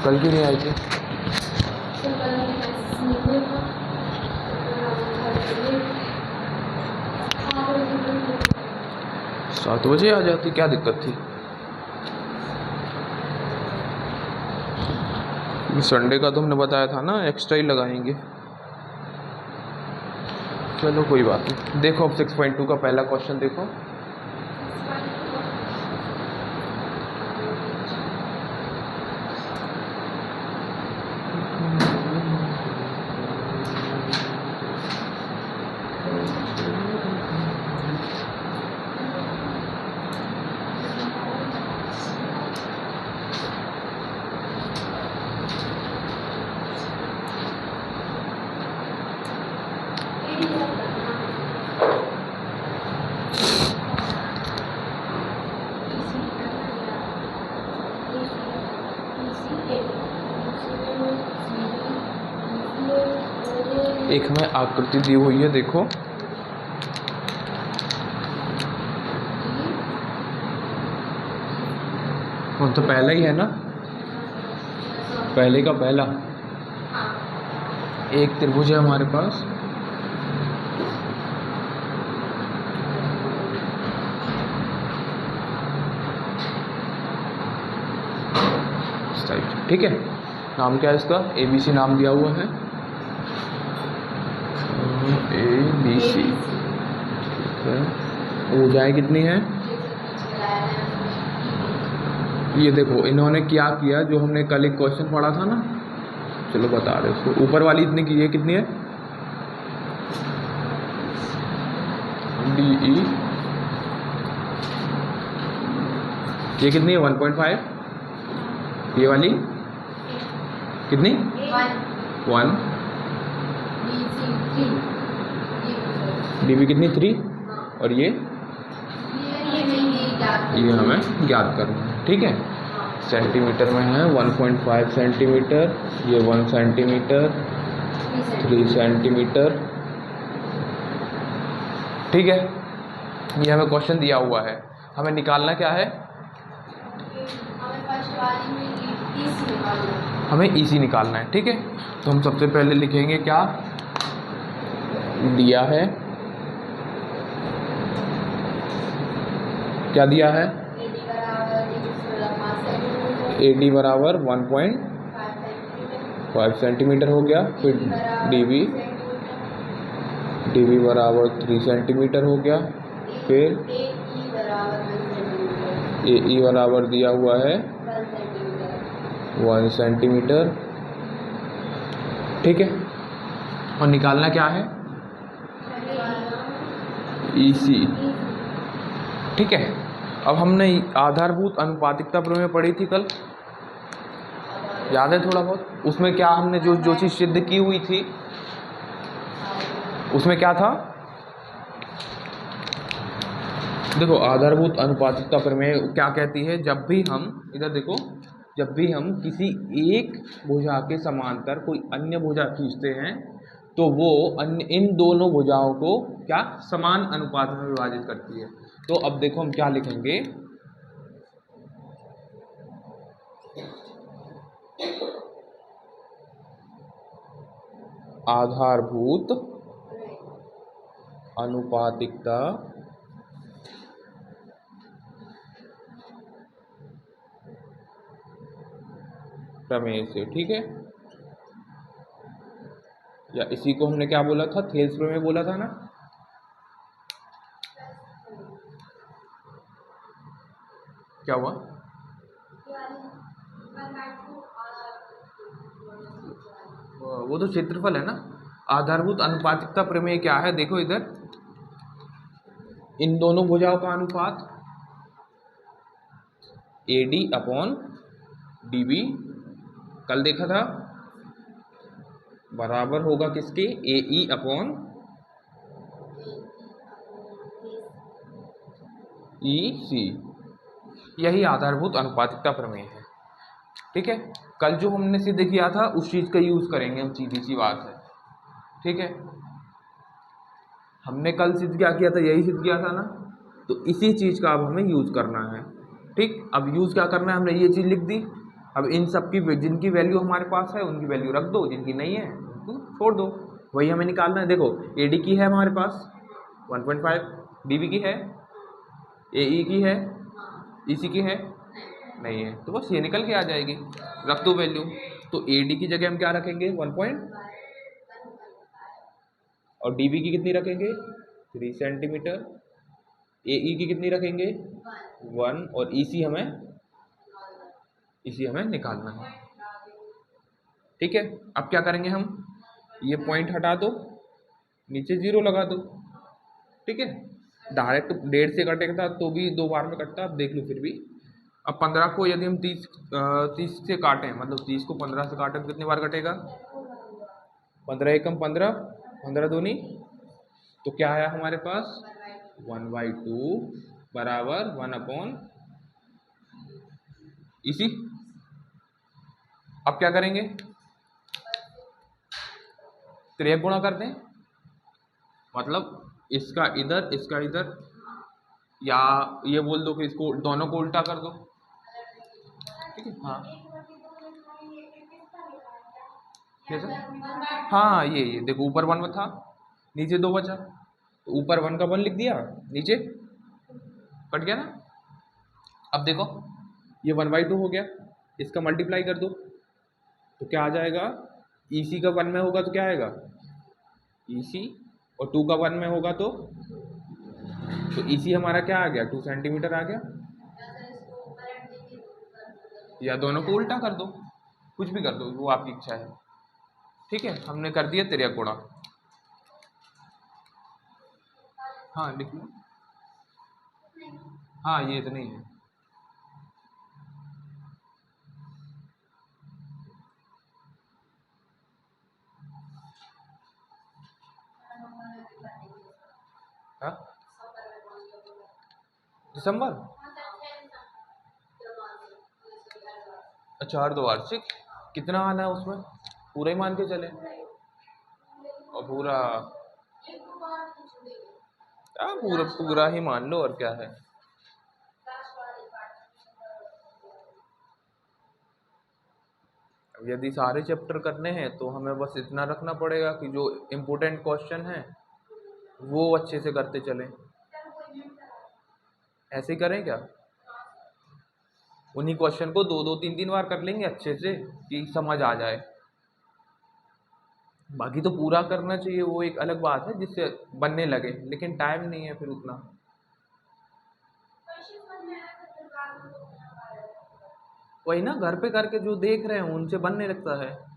कल क्यों नहीं आए थे? 7 बजे आ जाती, क्या दिक्कत थी? संडे का तो हमने बताया था ना एक्स्ट्रा ही लगाएंगे। चलो कोई बात नहीं। देखो अब 6.2 का पहला क्वेश्चन देखो। एक हमें आकृति दी हुई है, देखो तो पहला ही है ना, पहले का पहला। एक त्रिभुज है हमारे पास, ठीक है। नाम क्या है इसका? ABC नाम दिया हुआ है, ABC। ठीक है, भुजाएं कितनी है? ये देखो इन्होंने क्या किया, जो हमने कल एक क्वेश्चन पढ़ा था ना, चलो बता रहे उसको। ऊपर वाली इतनी की, ये कितनी है? DE, ये कितनी है? 1.5। ये वाली कितनी? 1। DB कितनी? 3। और ये हमें ज्ञात करना है, ठीक है। सेंटीमीटर में है 1.5 सेंटीमीटर, ये 1 सेंटीमीटर, 3 सेंटीमीटर, ठीक है। ये हमें क्वेश्चन दिया हुआ है, हमें निकालना क्या है? हमें EC निकालना है, ठीक है। तो हम सबसे पहले लिखेंगे क्या दिया है, क्या दिया है? AD बराबर 1.5 सेंटीमीटर हो गया। फिर DB बराबर 3 सेंटीमीटर हो गया। फिर AE बराबर दिया हुआ है 1 सेंटीमीटर, ठीक है। और निकालना क्या है? EC, ठीक है। अब हमने आधारभूत अनुपातिकता प्रमेय पढ़ी थी कल, याद है थोड़ा बहुत? उसमें क्या हमने जो चीज़ सिद्ध की हुई थी, उसमें क्या था? देखो आधारभूत अनुपातिकता प्रमेय क्या कहती है, जब भी हम इधर देखो, जब भी हम किसी एक भुजा के समांतर कोई अन्य भुजा खींचते हैं तो वो इन दोनों भुजाओं को क्या समान अनुपात में विभाजित करती है। तो अब देखो हम क्या लिखेंगे, आधारभूत अनुपातिकता प्रमेय से, ठीक है। या इसी को हमने क्या बोला था? थेल्स प्रमेय बोला था ना। क्या हुआ? वो तो क्षेत्रफल है ना। आधारभूत अनुपातिकता प्रमेय क्या है? देखो इधर इन दोनों भुजाओं का अनुपात AD अपॉन DB कल देखा था, बराबर होगा किसके? AE upon EC। यही आधारभूत अनुपातिकता प्रमेय है, ठीक है। कल जो हमने सिद्ध किया था उस चीज का यूज करेंगे हम, सीधी सी बात है, ठीक है। हमने कल सिद्ध क्या किया था? यही सिद्ध किया था ना। तो इसी चीज का अब हमें यूज करना है, ठीक। अब यूज क्या करना है? हमने ये चीज लिख दी, अब इन सब की जिनकी वैल्यू हमारे पास है उनकी वैल्यू रख दो, जिनकी नहीं है उनको छोड़ दो। वही हमें निकालना है। देखो AD की है हमारे पास 1.5, DB की है, AE की है, EC की है नहीं है, तो बस ये निकल के आ जाएगी, रख दो वैल्यू। तो AD की जगह हम क्या रखेंगे 1 और DB की कितनी रखेंगे 3 सेंटीमीटर, AE की कितनी रखेंगे 1 और EC हमें निकालना है। ठीक है, अब क्या करेंगे हम, ये पॉइंट हटा दो, नीचे 0 लगा दो। ठीक है, डायरेक्ट 1.5 से कटेगा तो भी 2 बार में कटता, अब देख लो फिर भी। अब 15 को यदि हम 30 से काटें, मतलब 30 को 15 से काटें तो कितनी बार कटेगा 15 एकम 15, 15 दूनी, तो क्या आया हमारे पास 1/2 बराबर 1 इसी। अब क्या करेंगे, त्रियक गुणा कर दें, मतलब इसका इधर, या ये बोल दो कि इसको दोनों को उल्टा कर दो। ठीक है, हाँ कैसे, हाँ ये देखो ऊपर 1 था, नीचे 2 बचा, तो ऊपर 1 का 1 लिख दिया, नीचे कट गया ना। अब देखो ये 1/2 हो गया, इसका मल्टीप्लाई कर दो तो क्या आ जाएगा, EC का 1 में होगा तो क्या आएगा EC, और 2 का 1 में होगा तो EC हमारा क्या आ गया 2 सेंटीमीटर आ गया, या दोनों को उल्टा कर दो, कुछ भी कर दो, वो आपकी इच्छा है। ठीक है, हमने कर दिया त्रियक गुणा। हाँ लिख लो, हाँ ये तो नहीं है। हाँ दिसंबर, अच्छा अर्धवार्षिक कितना आना है उसमें, पूरा ही मान के चले, और पूरा, हाँ पूरा पूरा ही मान लो, और क्या है। अब यदि सारे चैप्टर करने हैं तो हमें बस इतना रखना पड़ेगा कि जो इम्पोर्टेंट क्वेश्चन है वो अच्छे से करते चलें। ऐसे ही करें क्या, उन्हीं क्वेश्चन को 2-2 3-3 बार कर लेंगे अच्छे से कि समझ आ जाए। बाकी तो पूरा करना चाहिए, वो एक अलग बात है जिससे बनने लगे, लेकिन टाइम नहीं है फिर उतना। वही ना, घर पे करके जो देख रहे हैं उनसे बनने लगता है।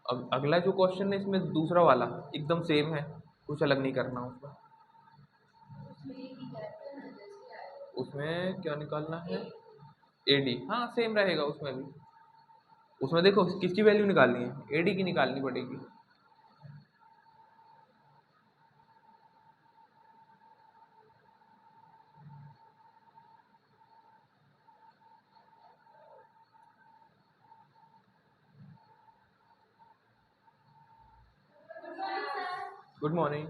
अब अगला जो क्वेश्चन है इसमें दूसरा वाला एकदम सेम है, कुछ अलग नहीं करना उसमें। उसमें क्या निकालना है AD, हाँ सेम रहेगा उसमें भी। उसमें देखो किसकी वैल्यू निकालनी है, AD की निकालनी पड़ेगी। Good morning.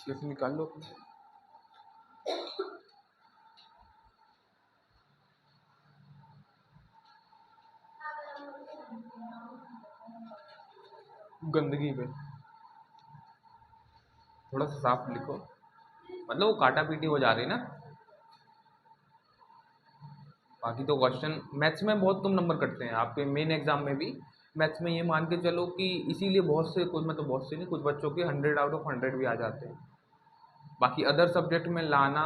कैसे निकाल लो। गंदगी पे थोड़ा सा साफ लिखो, मतलब वो काटा पीटी हो जा रही ना। बाकी तो क्वेश्चन मैथ्स में बहुत कम नंबर कटते हैं आपके मेन एग्जाम में भी। मैथ्स में ये मान के चलो कि इसीलिए बहुत से, कुछ मतलब बहुत से नहीं, कुछ बच्चों के 100 आउट ऑफ 100 भी आ जाते हैं। बाकी अदर सब्जेक्ट में लाना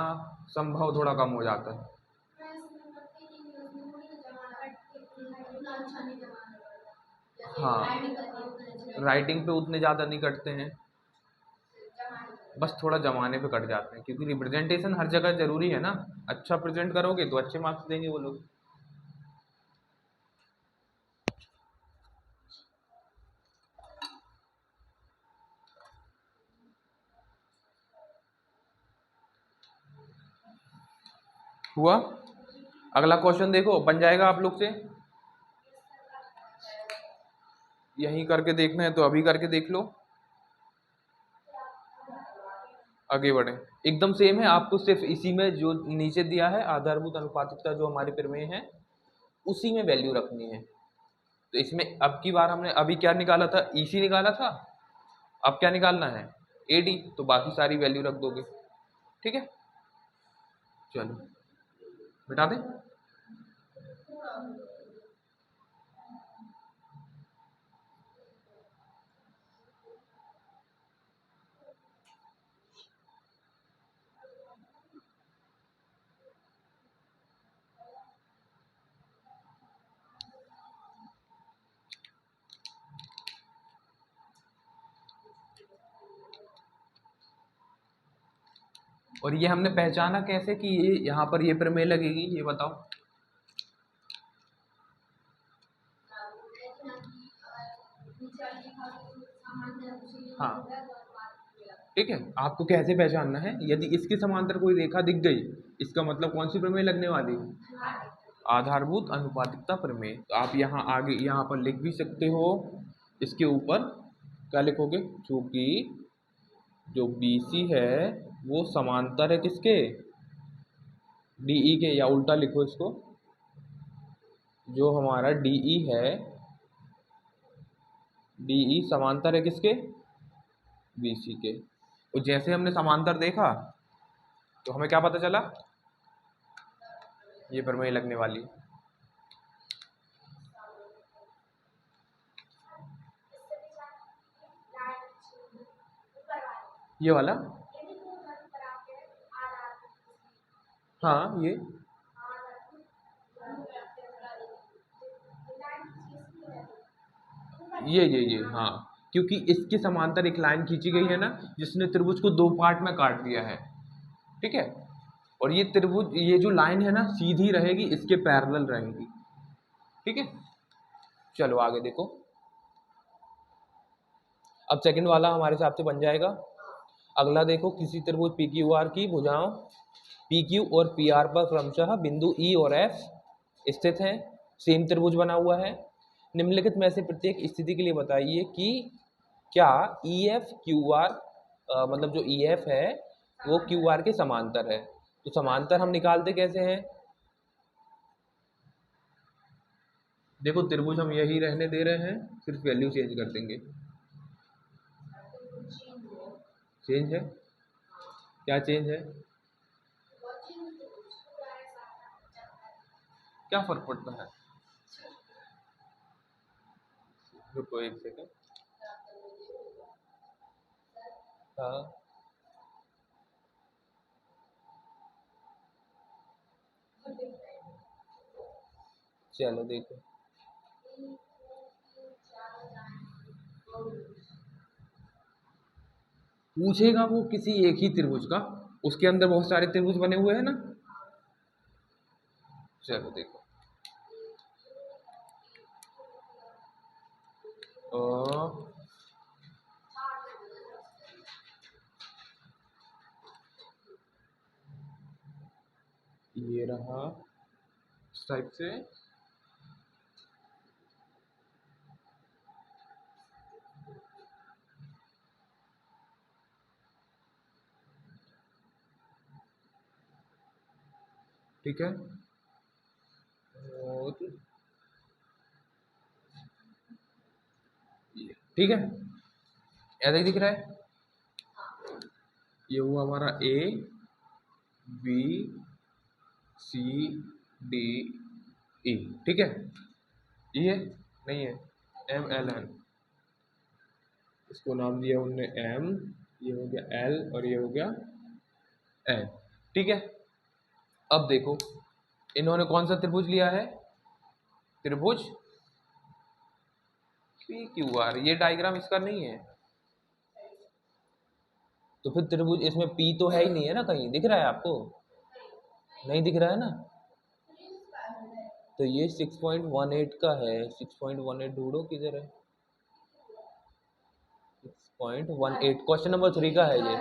संभव थोड़ा कम हो जाता है। हाँ, राइटिंग पे उतने ज़्यादा नहीं कटते हैं, बस थोड़ा जमाने पे कट जाते हैं, क्योंकि रिप्रेजेंटेशन हर जगह जरूरी है ना। अच्छा प्रेजेंट करोगे तो अच्छे मार्क्स देंगे वो लोग। हुआ। अगला क्वेश्चन देखो, बन जाएगा आप लोग से। यहीं करके देखना है तो अभी करके देख लो, आगे बढ़े। एकदम सेम है, आपको सिर्फ इसी में जो नीचे दिया है आधारभूत अनुपातिकता जो हमारे प्रमेय है उसी में वैल्यू रखनी है। तो इसमें अब की बार हमने अभी क्या निकाला था, ईसी निकाला था। अब क्या निकालना है, एडी, तो बाकी सारी वैल्यू रख दोगे। ठीक है, चलो मिटा दें। और ये हमने पहचाना कैसे कि ये यहाँ पर ये प्रमेय लगेगी, ये बताओ। हाँ ठीक है, आपको कैसे पहचानना है, यदि इसके समांतर कोई रेखा दिख गई इसका मतलब कौन सी प्रमेय लगने वाली है, आधारभूत अनुपातिकता प्रमेय। तो आप यहाँ आगे यहाँ पर लिख भी सकते हो, इसके ऊपर क्या लिखोगे, चूंकि जो BC है वो समांतर है किसके, DE के, या उल्टा लिखो इसको, जो हमारा DE है, DE समांतर है किसके, BC के। और जैसे हमने समांतर देखा तो हमें क्या पता चला, ये प्रमेय लगने वाली। ये वाला, हाँ ये हाँ, क्योंकि इसके समांतर एक लाइन खींची गई है ना, जिसने त्रिभुज को दो पार्ट में काट दिया है। ठीक है, और ये त्रिभुज, ये जो लाइन है ना सीधी रहेगी, इसके पैरेलल रहेगी। ठीक है, चलो आगे देखो। अब सेकंड वाला हमारे हिसाब से बन जाएगा। अगला देखो, किसी त्रिभुज PQR की भुजाओं PQ और PR पर क्रमशः बिंदु E और F स्थित हैं। सेम त्रिभुज बना हुआ है। निम्नलिखित में से प्रत्येक स्थिति के लिए बताइए कि क्या EF QR, मतलब जो EF है वो QR के समांतर है। तो समांतर हम निकालते कैसे हैं, देखो त्रिभुज हम यही रहने दे रहे हैं, सिर्फ वैल्यू चेंज कर देंगे। चेंज है, क्या चेंज है, क्या फर्क पड़ता है, रुको एक सेकंड। हाँ चलो देखो, पूछेगा वो किसी एक ही त्रिभुज का, उसके अंदर बहुत सारे त्रिभुज बने हुए हैं ना। चलो देखो, ये रहा इस टाइप से, ठीक है। और ठीक है, ऐसा ही दिख रहा है। ये हुआ हमारा A B C D E, ठीक है। ये नहीं है, एम एल एन, इसको नाम दिया उनने एम, ये हो गया एल और ये हो गया एन, ठीक है। अब देखो इन्होंने कौन सा त्रिभुज लिया है, त्रिभुज पी क्यू आर। ये डायग्राम इसका नहीं है, तो फिर त्रिभुज इसमें पी तो है ही नहीं है ना, कहीं दिख रहा है आपको? नहीं दिख रहा है ना। तो ये 6.18 का है, 6.18 ढूंढो किधर है। 6.18 क्वेश्चन नंबर 3 का है, ये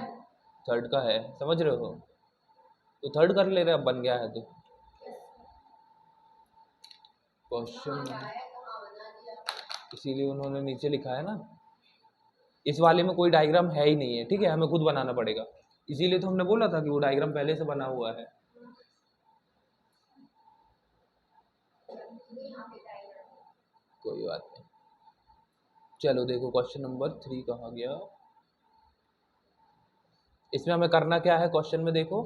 थर्ड का है, समझ रहे हो? तो थर्ड कर ले रहे, अब बन गया है तो क्वेश्चन, इसीलिए उन्होंने नीचे लिखा है ना। इस वाले में कोई डायग्राम है ही नहीं है, ठीक है, हमें खुद बनाना पड़ेगा। इसीलिए तो हमने बोला था कि वो डायग्राम पहले से बना हुआ है। कोई बात नहीं, चलो देखो क्वेश्चन नंबर 3 कहाँ गया। इसमें हमें करना क्या है, क्वेश्चन में देखो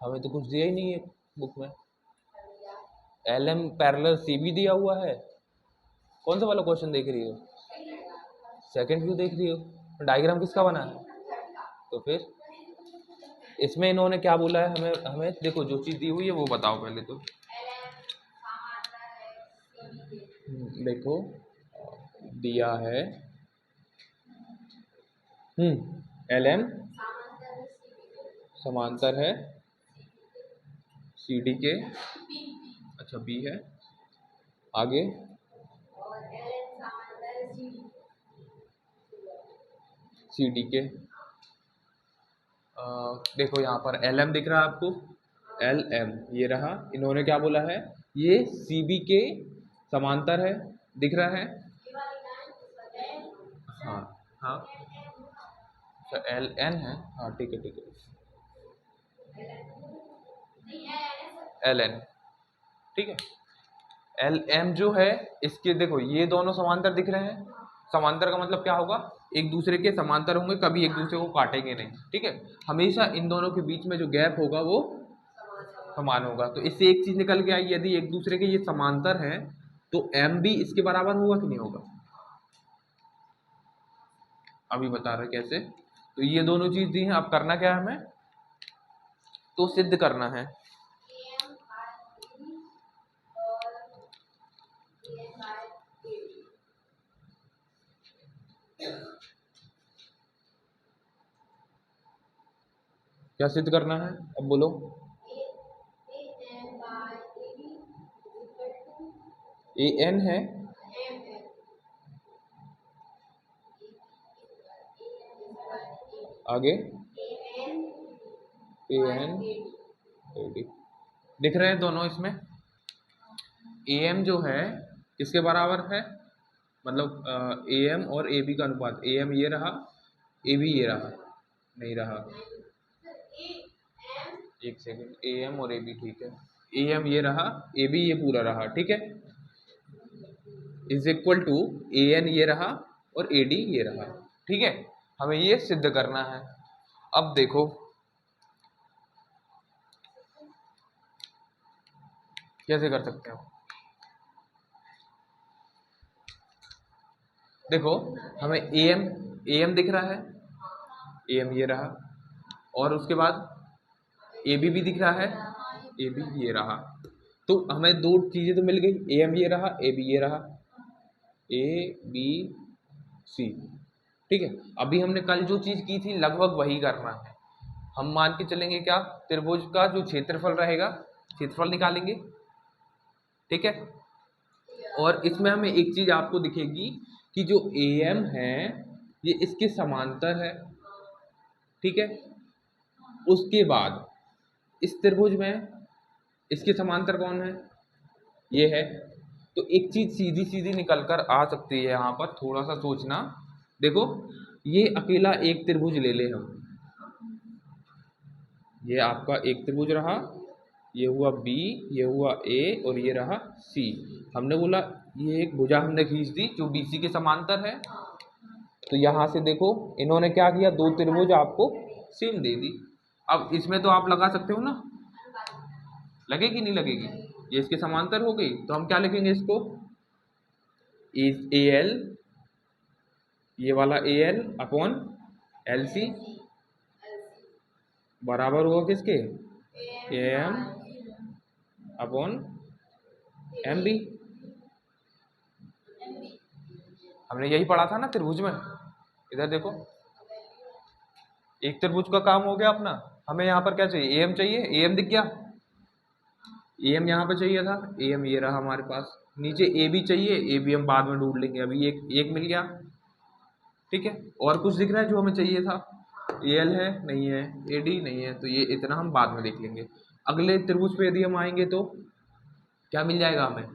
हमें तो कुछ दिया ही नहीं है बुक में। L M parallel C B दिया हुआ है। कौन सा वाला क्वेश्चन देख रही हो? सेकंड व्यू देख रही हो। डायग्राम किसका बना है? तो फिर इसमें इन्होंने क्या बोला है, हमें हमें देखो जो चीज़ दी हुई है वो बताओ पहले तो। देखो दिया है एल एम समांतर है सी डी के, अच्छा बी है, आगे सी डी के। देखो यहाँ पर एल एम दिख रहा है आपको, एल एम ये रहा। इन्होंने क्या बोला है, ये सी बी के समांतर है, दिख रहा है। हाँ हाँ, अच्छा एल एन है, हाँ ठीक है ठीक है, एल एन, ठीक है। एल एम जो है इसके, देखो ये दोनों समांतर दिख रहे हैं। समांतर का मतलब क्या होगा, एक दूसरे के समांतर होंगे, कभी एक दूसरे को काटेंगे नहीं, ठीक है। हमेशा इन दोनों के बीच में जो गैप होगा वो समान होगा। तो इससे एक चीज निकल के आई, यदि एक दूसरे के ये समांतर है तो एम भी इसके बराबर होगा कि नहीं होगा, अभी बता रहे कैसे। तो ये दोनों चीज दी हैं, अब करना क्या है हमें, तो सिद्ध करना है। क्या सिद्ध करना है, अब बोलो। ए एन है, आगे ए एन ए डी, दिख रहे हैं दोनों इसमें। ए एम जो है किसके बराबर है, मतलब ए एम और ए बी का अनुपात। ए एम ये रहा, ए बी ये रहा, नहीं रहा, एक सेकेंड, ए एम और ए बी, ठीक है। ए एम ये रहा, ए बी ये पूरा रहा, ठीक है, is equal to A N ये रहा और ए डी ये रहा, ठीक है। हमें ये सिद्ध करना है। अब देखो कैसे कर सकते हो, देखो हमें ए एम दिख रहा है, ए एम ये रहा, और उसके बाद ए बी भी दिख रहा है, ए बी ये रहा। तो हमें दो चीज़ें तो मिल गई, ए एम ये रहा, ए बी ये रहा, ए बी सी, ठीक है। अभी हमने कल जो चीज़ की थी लगभग वही करना है। हम मान के चलेंगे क्या, त्रिभुज का जो क्षेत्रफल रहेगा, क्षेत्रफल निकालेंगे, ठीक है। और इसमें हमें एक चीज़ आपको दिखेगी कि जो ए एम है ये इसके समांतर है, ठीक है। उसके बाद इस त्रिभुज में इसके समांतर कौन है, ये है। तो एक चीज सीधी सीधी निकल कर आ सकती है यहाँ पर, थोड़ा सा सोचना। देखो ये अकेला एक त्रिभुज ले ले हम, ये आपका एक त्रिभुज रहा, ये हुआ बी, ये हुआ ए और ये रहा सी। हमने बोला ये एक भुजा हमने खींच दी जो बीसी के समांतर है। तो यहाँ से देखो इन्होंने क्या किया, दो त्रिभुज आपको सेम दे दी। अब इसमें तो आप लगा सकते हो ना, लगेगी नहीं लगेगी, ये इसके समांतर हो गई। तो हम क्या लिखेंगे इसको, ए एल, ये वाला A L upon L C बराबर होगा किसके, A M upon M B. हमने यही पढ़ा था ना त्रिभुज में। इधर देखो एक त्रिभुज का काम हो गया अपना। हमें यहाँ पर क्या चाहिए, ए एम चाहिए, ए एम दिख गया, ए एम यहाँ पे चाहिए था, ए एम ये रहा हमारे पास। नीचे ए बी चाहिए, ए बी हम बाद में ढूंढ लेंगे, अभी एक एक मिल गया। ठीक है, और कुछ दिख रहा है जो हमें चाहिए था, ए एल है नहीं है, ए डी नहीं है, तो ये इतना हम बाद में देख लेंगे। अगले त्रिभुज पे यदि हम आएंगे तो क्या मिल जाएगा हमें,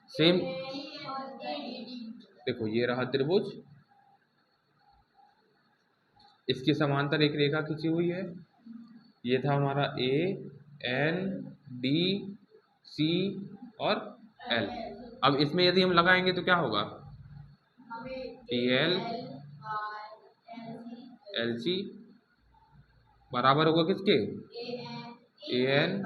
सेम। देखो ये रहा त्रिभुज, इसके समांतर एक रेखा खींची हुई है, ये था हमारा ए एन डी सी और एल। अब इसमें यदि हम लगाएंगे तो क्या होगा, ए एल एल सी बराबर होगा किसके, ए एन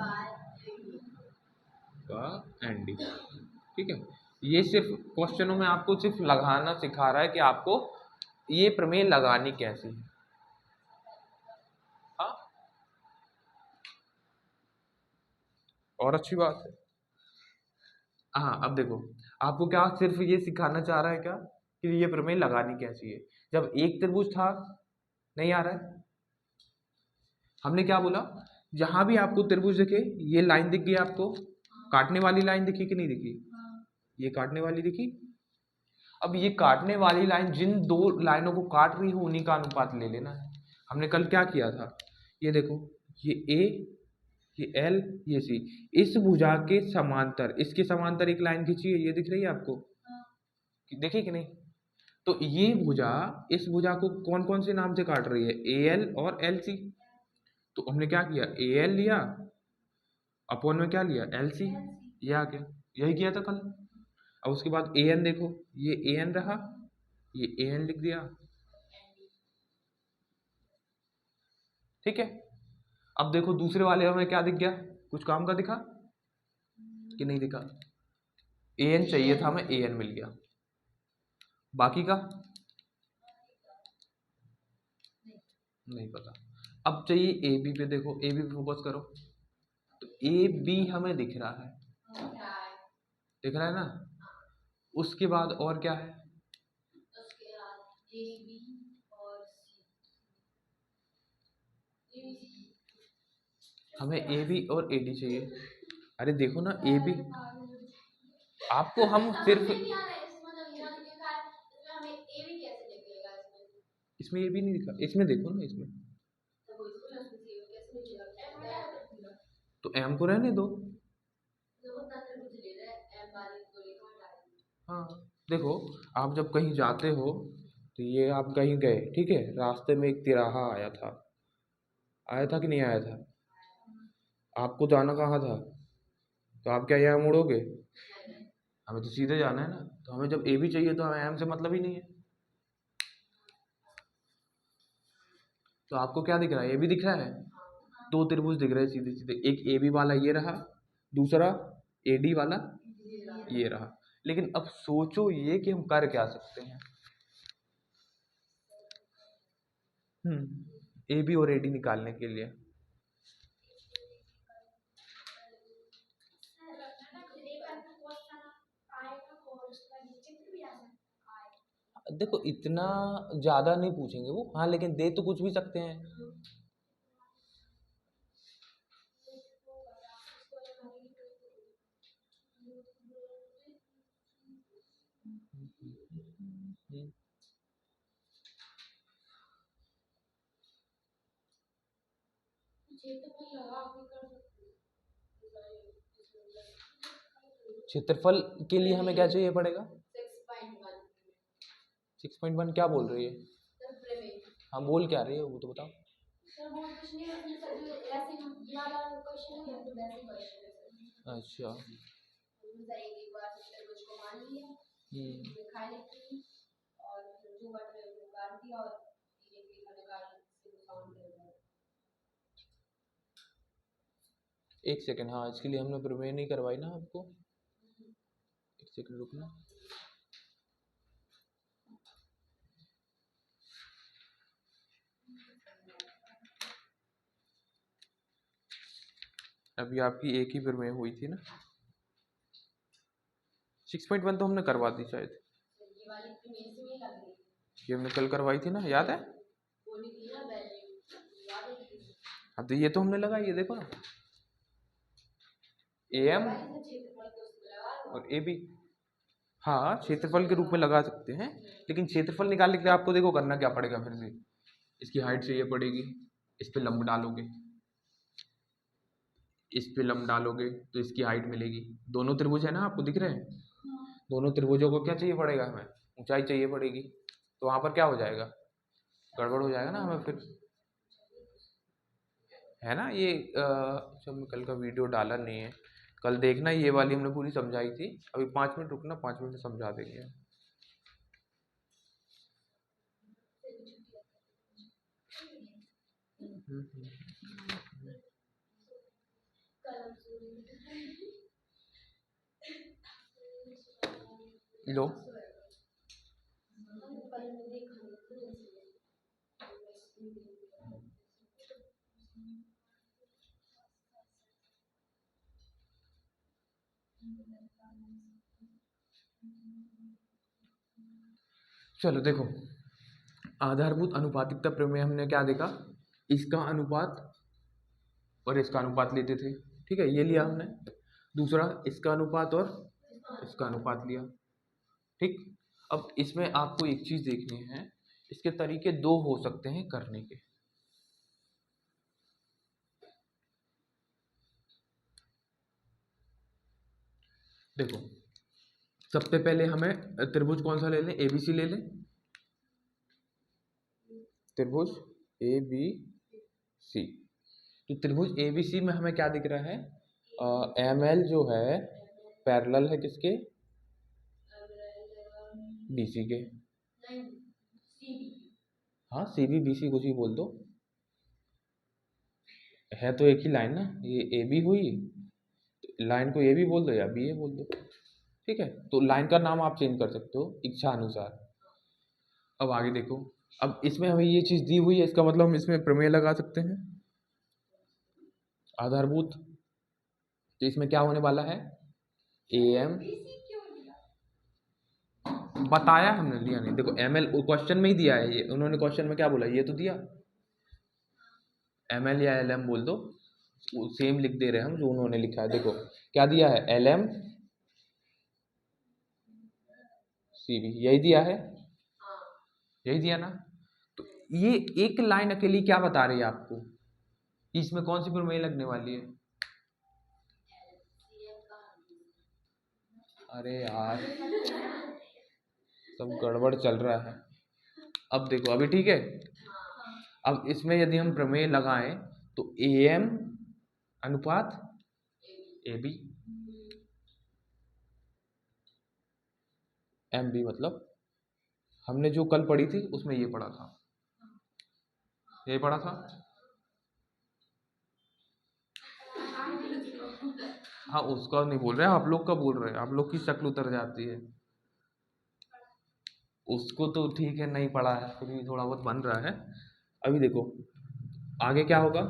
का एन डी। ठीक है, ये सिर्फ क्वेश्चनों में आपको सिर्फ लगाना सिखा रहा है कि आपको ये प्रमेय लगानी कैसी है। हाँ, और अच्छी बात है। हाँ अब देखो आपको क्या सिर्फ ये सिखाना चाह रहा है क्या कि ये प्रमेय लगानी कैसी है, जब एक त्रिभुज था, नहीं आ रहा है। हमने क्या बोला, जहां भी आपको त्रिभुज दिखे, ये लाइन दिख गई आपको, काटने वाली लाइन दिखी कि नहीं दिखी, ये काटने वाली दिखी। अब ये काटने वाली लाइन जिन दो लाइनों को काट रही हो उन्हीं का अनुपात ले लेना है। हमने कल क्या किया था, ये देखो ये ए, ये एल, ये सी, इस भुजा के समांतर, इसके समांतर एक लाइन खींची है, ये दिख रही है आपको, देखी कि नहीं। तो ये भुजा इस भुजा को कौन कौन से नाम से काट रही है, ए एल और एल सी। तो हमने क्या किया, ए एल लिया, अपॉन में क्या लिया, एल सी, ये आ गया, यही किया था कल। अब उसके बाद ए एन देखो, ये ए एन रहा, ये ए एन लिख दिया। ठीक है, अब देखो दूसरे वाले हमें क्या दिख गया, कुछ काम का दिखा कि नहीं दिखा, ए एन चाहिए था हमें, ए एन मिल गया, बाकी का नहीं पता। अब चाहिए ए बी पे, देखो ए बी पे फोकस करो, तो ए बी हमें दिख रहा है, दिख रहा है ना। उसके बाद और क्या है, हमें ए बी और ए डी चाहिए। अरे देखो ना ए बी, आपको हम सिर्फ, इसमें ए बी नहीं दिखा, इसमें देखो ना, इसमें तो एम को रहने दो। हाँ देखो, आप जब कहीं जाते हो तो ये आप कहीं गए, ठीक है, रास्ते में एक तिराहा आया था, आया था कि नहीं आया था, आपको जाना कहाँ था, तो आप क्या यहाँ मुड़ोगे, हमें तो सीधे जाना है ना। तो हमें जब ए भी चाहिए तो हमें एम से मतलब ही नहीं है। तो आपको क्या दिख रहा है, ए भी दिख रहा है, दो त्रिभुज दिख रहे हैं सीधे सीधे, एक ए बी वाला ये रहा, दूसरा ए डी वाला ये रहा। लेकिन अब सोचो ये कि हम कर क्या सकते हैं, ए बी और ए डी निकालने के लिए। देखो इतना ज्यादा नहीं पूछेंगे वो, हाँ लेकिन दे तो कुछ भी सकते हैं। क्षेत्रफल के लिए हमें क्या चाहिए पड़ेगा? 6.1 क्या बोल रही है? हाँ बोल क्या रही है वो तो बताओ। अच्छा एक सेकंड, हाँ इसके लिए हमने प्रमेय नहीं करवाई ना आपको, एक सेकंड रुकना। अभी आपकी एक ही प्रमेय हुई थी ना, 6.1 तो हमने करवा दी शायद, ये हमने कल करवाई थी ना, याद है? हाँ तो ये तो हमने लगाई, ये देखो ना, AM और AB। हाँ क्षेत्रफल के रूप में लगा सकते हैं, लेकिन क्षेत्रफल निकालने के लिए आपको देखो करना क्या पड़ेगा, फिर से इसकी हाइट चाहिए पड़ेगी, इस पे लंब डालोगे, इस पे लंब डालोगे तो इसकी हाइट मिलेगी। दोनों त्रिभुज है ना, आपको दिख रहे हैं? दोनों त्रिभुजों को क्या चाहिए पड़ेगा, हमें ऊंचाई चाहिए पड़ेगी, तो वहां पर क्या हो जाएगा, गड़बड़ हो जाएगा ना हमें फिर, है ना? ये जब मैं कल का वीडियो डाला नहीं है, कल देखना, ये वाली हमने पूरी समझाई थी। अभी 5 मिनट रुकना, 5 मिनट में समझा देंगे। लो चलो देखो, आधारभूत अनुपातिकता प्रमेय हमने क्या देखा, इसका अनुपात और इसका अनुपात लेते थे, ठीक है, ये लिया हमने। दूसरा इसका अनुपात और इसका अनुपात लिया, ठीक। अब इसमें आपको एक चीज देखनी है, इसके तरीके दो हो सकते हैं करने के। देखो सबसे पहले हमें त्रिभुज कौन सा ले लें, ABC ले लें, त्रिभुज ABC। तो त्रिभुज ABC में हमें क्या दिख रहा है, ML जो है पैरेलल है किसके, BC के। हाँ CB BC कुछ ही बोल दो, है तो एक ही लाइन ना, ये AB हुई, लाइन को AB बोल दो या BA बोल दो, ठीक है। तो लाइन का नाम आप चेंज कर सकते हो इच्छा अनुसार। अब आगे देखो, अब इसमें हमें ये चीज दी हुई है, इसका मतलब हम इसमें प्रमेय लगा सकते हैं आधारभूत। तो इसमें क्या होने वाला है, AM बताया हमने, लिया नहीं, देखो ML क्वेश्चन में ही दिया है, ये उन्होंने क्वेश्चन में क्या बोला, ये तो दिया, ML या LM बोल दो, सेम लिख दे रहे हैं हम जो उन्होंने लिखा है। देखो क्या दिया है, LM CB, यही दिया है, यही दिया ना। तो ये एक लाइन अकेली क्या बता रही है आपको, इसमें कौन सी प्रमेय लगने वाली है? अरे यार सब गड़बड़ चल रहा है। अब देखो अभी ठीक है, अब इसमें यदि हम प्रमेय लगाएं तो AM अनुपात AB, MB, मतलब हमने जो कल पढ़ी थी उसमें ये पढ़ा था, ये पढ़ा था। हाँ उसका नहीं बोल रहे, आप लोग का बोल रहे हैं, आप लोग की शक्ल उतर जाती है। उसको तो ठीक है नहीं पढ़ा है, फिर भी थोड़ा बहुत बन रहा है। अभी देखो आगे क्या होगा,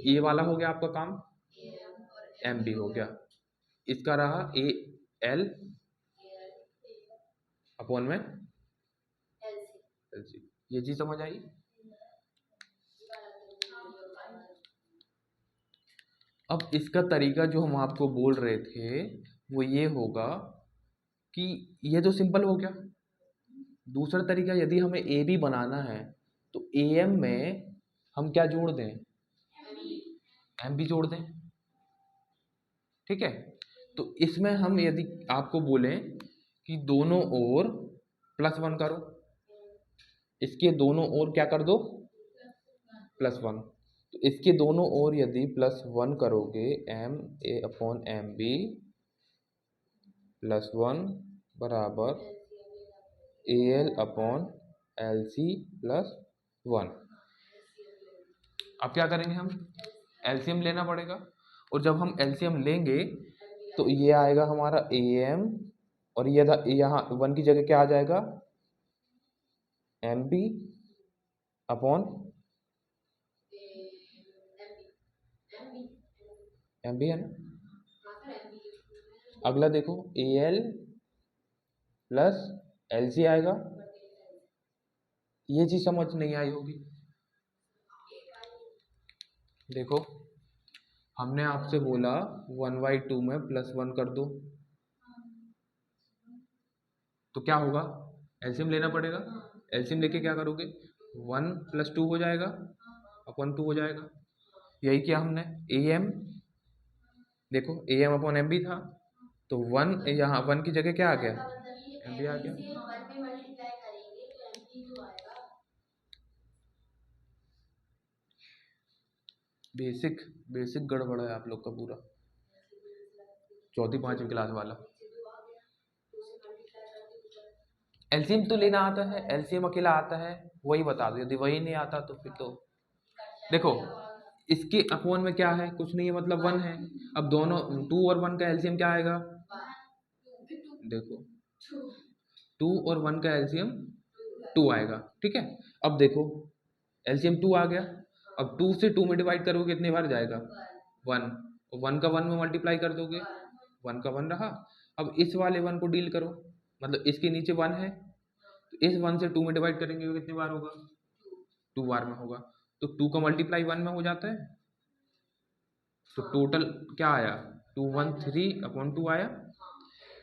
ये वाला हो गया आपका काम, MB हो गया, इसका रहा AL अपॉन में LC। ये चीज समझ आई? अब इसका तरीका जो हम आपको बोल रहे थे वो ये होगा कि ये तो सिंपल हो गया। दूसरा तरीका, यदि हमें AB बनाना है तो AM में हम क्या जोड़ दें, एम बी जोड़ दें, ठीक है। तो इसमें हम यदि आपको बोलें कि दोनों ओर +1 करो, इसके दोनों ओर क्या कर दो, +1, तो इसके दोनों ओर यदि +1 करोगे, M A upon M B +1 बराबर A L upon L C +1। अब क्या करेंगे, हम एलसीएम लेना पड़ेगा, और जब हम एलसीएम लेंगे तो ये आएगा हमारा ए एम, और ये यहाँ 1 की जगह क्या आ जाएगा, M B upon M B है ना। अगला देखो A L plus L C आएगा, ये चीज समझ नहीं आई होगी। देखो हमने आपसे बोला 1/2 में +1 कर दो, तो क्या होगा, एलसीएम लेना पड़ेगा। एलसीएम लेके क्या करोगे, 1 + 2 हो जाएगा अपॉन 2 हो जाएगा। यही किया हमने। ए एम देखो A M upon M B था, तो 1 यहाँ 1 की जगह क्या आ गया, एम बी आ गया। बेसिक गड़बड़ है आप लोग का पूरा, 4वीं 5वीं क्लास वाला। एलसीएम तो लेना आता है, एलसीएम अकेला आता है, वही बता दो, यदि वही नहीं आता तो फिर तो देखो इसके अपॉन में क्या है, कुछ नहीं है, मतलब 1 है। अब दोनों 2 और 1 का एलसीएम क्या आएगा, देखो 2 और 1 का एलसीएम 2 आएगा, ठीक है। अब देखो एलसीएम 2 आ गया, अब 2 से 2 में डिवाइड करोगे कितने बार जाएगा, 1, और 1 का 1 में मल्टीप्लाई कर दोगे, 1 का 1 रहा। अब इस वाले 1 को डील करो, मतलब इसके नीचे 1 है, तो इस 1 से 2 में डिवाइड करेंगे तो कितनी बार होगा, 2 बार में होगा। तो 2 का मल्टीप्लाई 1 में हो जाता है, तो टोटल क्या आया, 213/2 आया।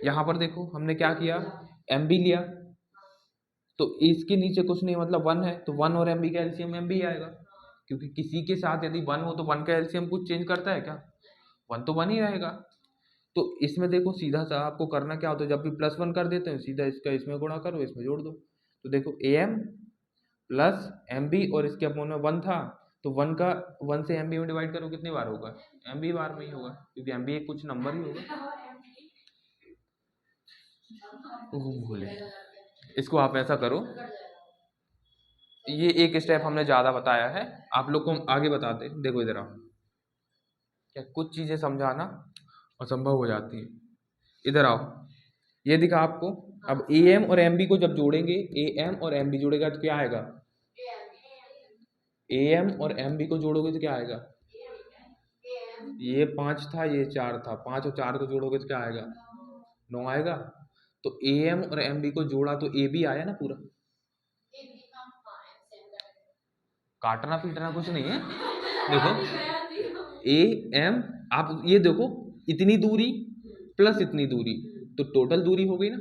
यहाँ पर देखो हमने क्या किया, एम बी लिया, तो इसके नीचे कुछ नहीं, मतलब 1 है, तो 1 और एम बी का एलसीएम एम बी आएगा, क्योंकि किसी के साथ यदि 1 हो तो 1 का एलसीएम कुछ चेंज करता है क्या, 1 तो 1 ही रहेगा। तो इसमें देखो सीधा सा आपको करना क्या होता है, जब भी +1 कर देते हैं सीधा इसका इसमें गुणा करो, इसमें जोड़ दो। तो देखो A M plus M B, और इसके अपॉन में 1 था, तो 1 से एम बी में डिवाइड करो कितनी बार होगा, एम बी बार में ही होगा, क्योंकि एम बी एक कुछ नंबर ही होगा। भूले, इसको आप ऐसा करो, ये एक स्टेप हमने ज़्यादा बताया है, आप लोग को हम आगे बताते हैं। देखो इधर आओ, क्या कुछ चीज़ें समझाना असंभव हो जाती है। इधर आओ, ये दिखा आपको। अब ए एम और एम बी को जब जोड़ेंगे, ए एम और एम बी जोड़ेगा तो क्या आएगा, ए एम और एम बी को जोड़ोगे तो क्या आएगा, ये 5 था, ये 4 था, 5 और 4 को जोड़ोगे तो क्या आएगा, 9 आएगा। तो ए एम और एम बी को जोड़ा तो ए बी आया ना पूरा, काटना पीटना कुछ नहीं है। देखो ए एम, आप ये देखो इतनी दूरी प्लस इतनी दूरी, तो टोटल दूरी हो गई ना।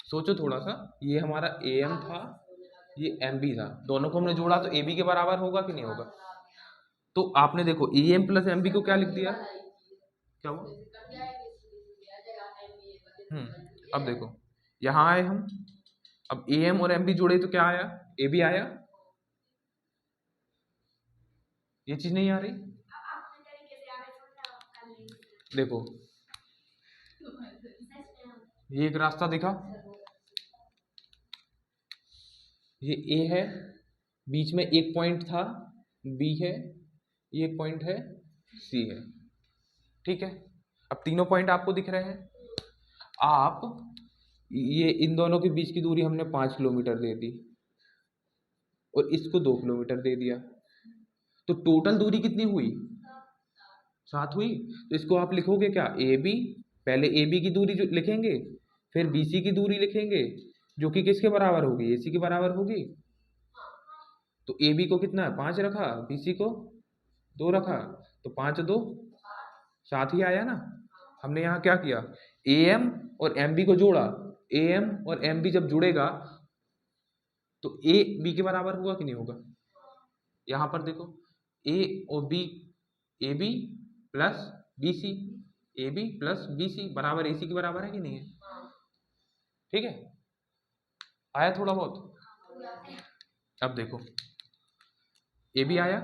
सोचो थोड़ा सा, ये हमारा ए एम था, ये एम बी था, दोनों को हमने जोड़ा तो ए बी के बराबर होगा कि नहीं होगा। तो आपने देखो A M plus M B को क्या लिख दिया, क्या हुआ, अब देखो यहाँ आए हम, अब ए एम और एम बी जोड़े तो क्या आया, ए बी आया। ये चीज नहीं आ रही, देखो ये एक रास्ता दिखा, ये ए है, बीच में एक पॉइंट था, बी है, ये एक पॉइंट है, सी है, ठीक है। अब तीनों पॉइंट आपको दिख रहे हैं। आप ये इन दोनों के बीच की दूरी हमने 5 किलोमीटर दे दी, और इसको 2 किलोमीटर दे दिया, तो टोटल दूरी कितनी हुई, 7 हुई। तो इसको आप लिखोगे क्या, ए बी, पहले ए बी की दूरी जो लिखेंगे, फिर बी सी की दूरी लिखेंगे, जो कि किसके बराबर होगी, ए सी के बराबर होगी। तो ए बी को कितना है, 5 रखा, बी सी को 2 रखा, तो 5 2 7 ही आया ना। हमने यहाँ क्या किया, ए एम और एम बी को जोड़ा, ए एम और एम बी जब जुड़ेगा तो ए बी के बराबर होगा कि नहीं होगा, यहाँ पर देखो ए और B, A B plus B C, A B plus B C बराबर ए सी के बराबर है कि नहीं है? ठीक है, आया थोड़ा बहुत? अब देखो ए बी आया,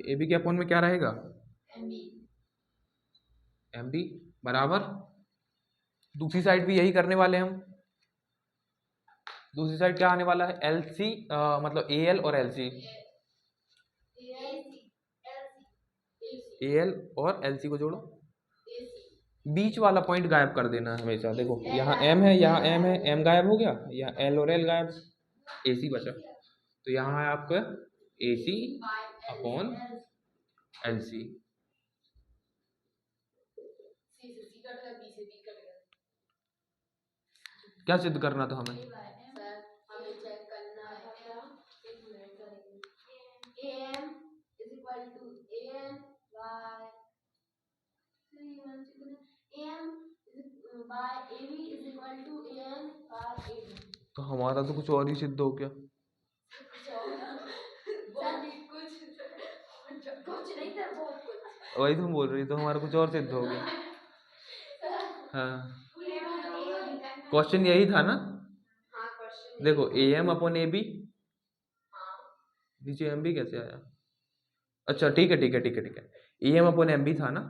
ए बी के अपोन में क्या रहेगा? एम बी बराबर, दूसरी साइड भी यही करने वाले हम। दूसरी साइड क्या आने वाला है? एल सी, मतलब ए एल और एल सी, ए एल और एल सी को जोड़ो, बीच वाला पॉइंट गायब कर देना है हमेशा। देखो यहाँ एम है, यहाँ एम है, एम गायब हो गया, यहाँ एल और एल गायब, ए सी बचा। तो यहाँ है आपका ए सी अपॉन एल सी। क्या सिद्ध करना था हमें? तो हमारा तो कुछ और ही सिद्ध हो गया। वही तुम बोल रही, तो हमारा कुछ और सिद्ध हो गया। हाँ, क्वेश्चन यही था ना? देखो A M upon A B, नीचे एम बी कैसे आया? अच्छा ठीक है ठीक है ठीक है ठीक है, A M upon M B था ना,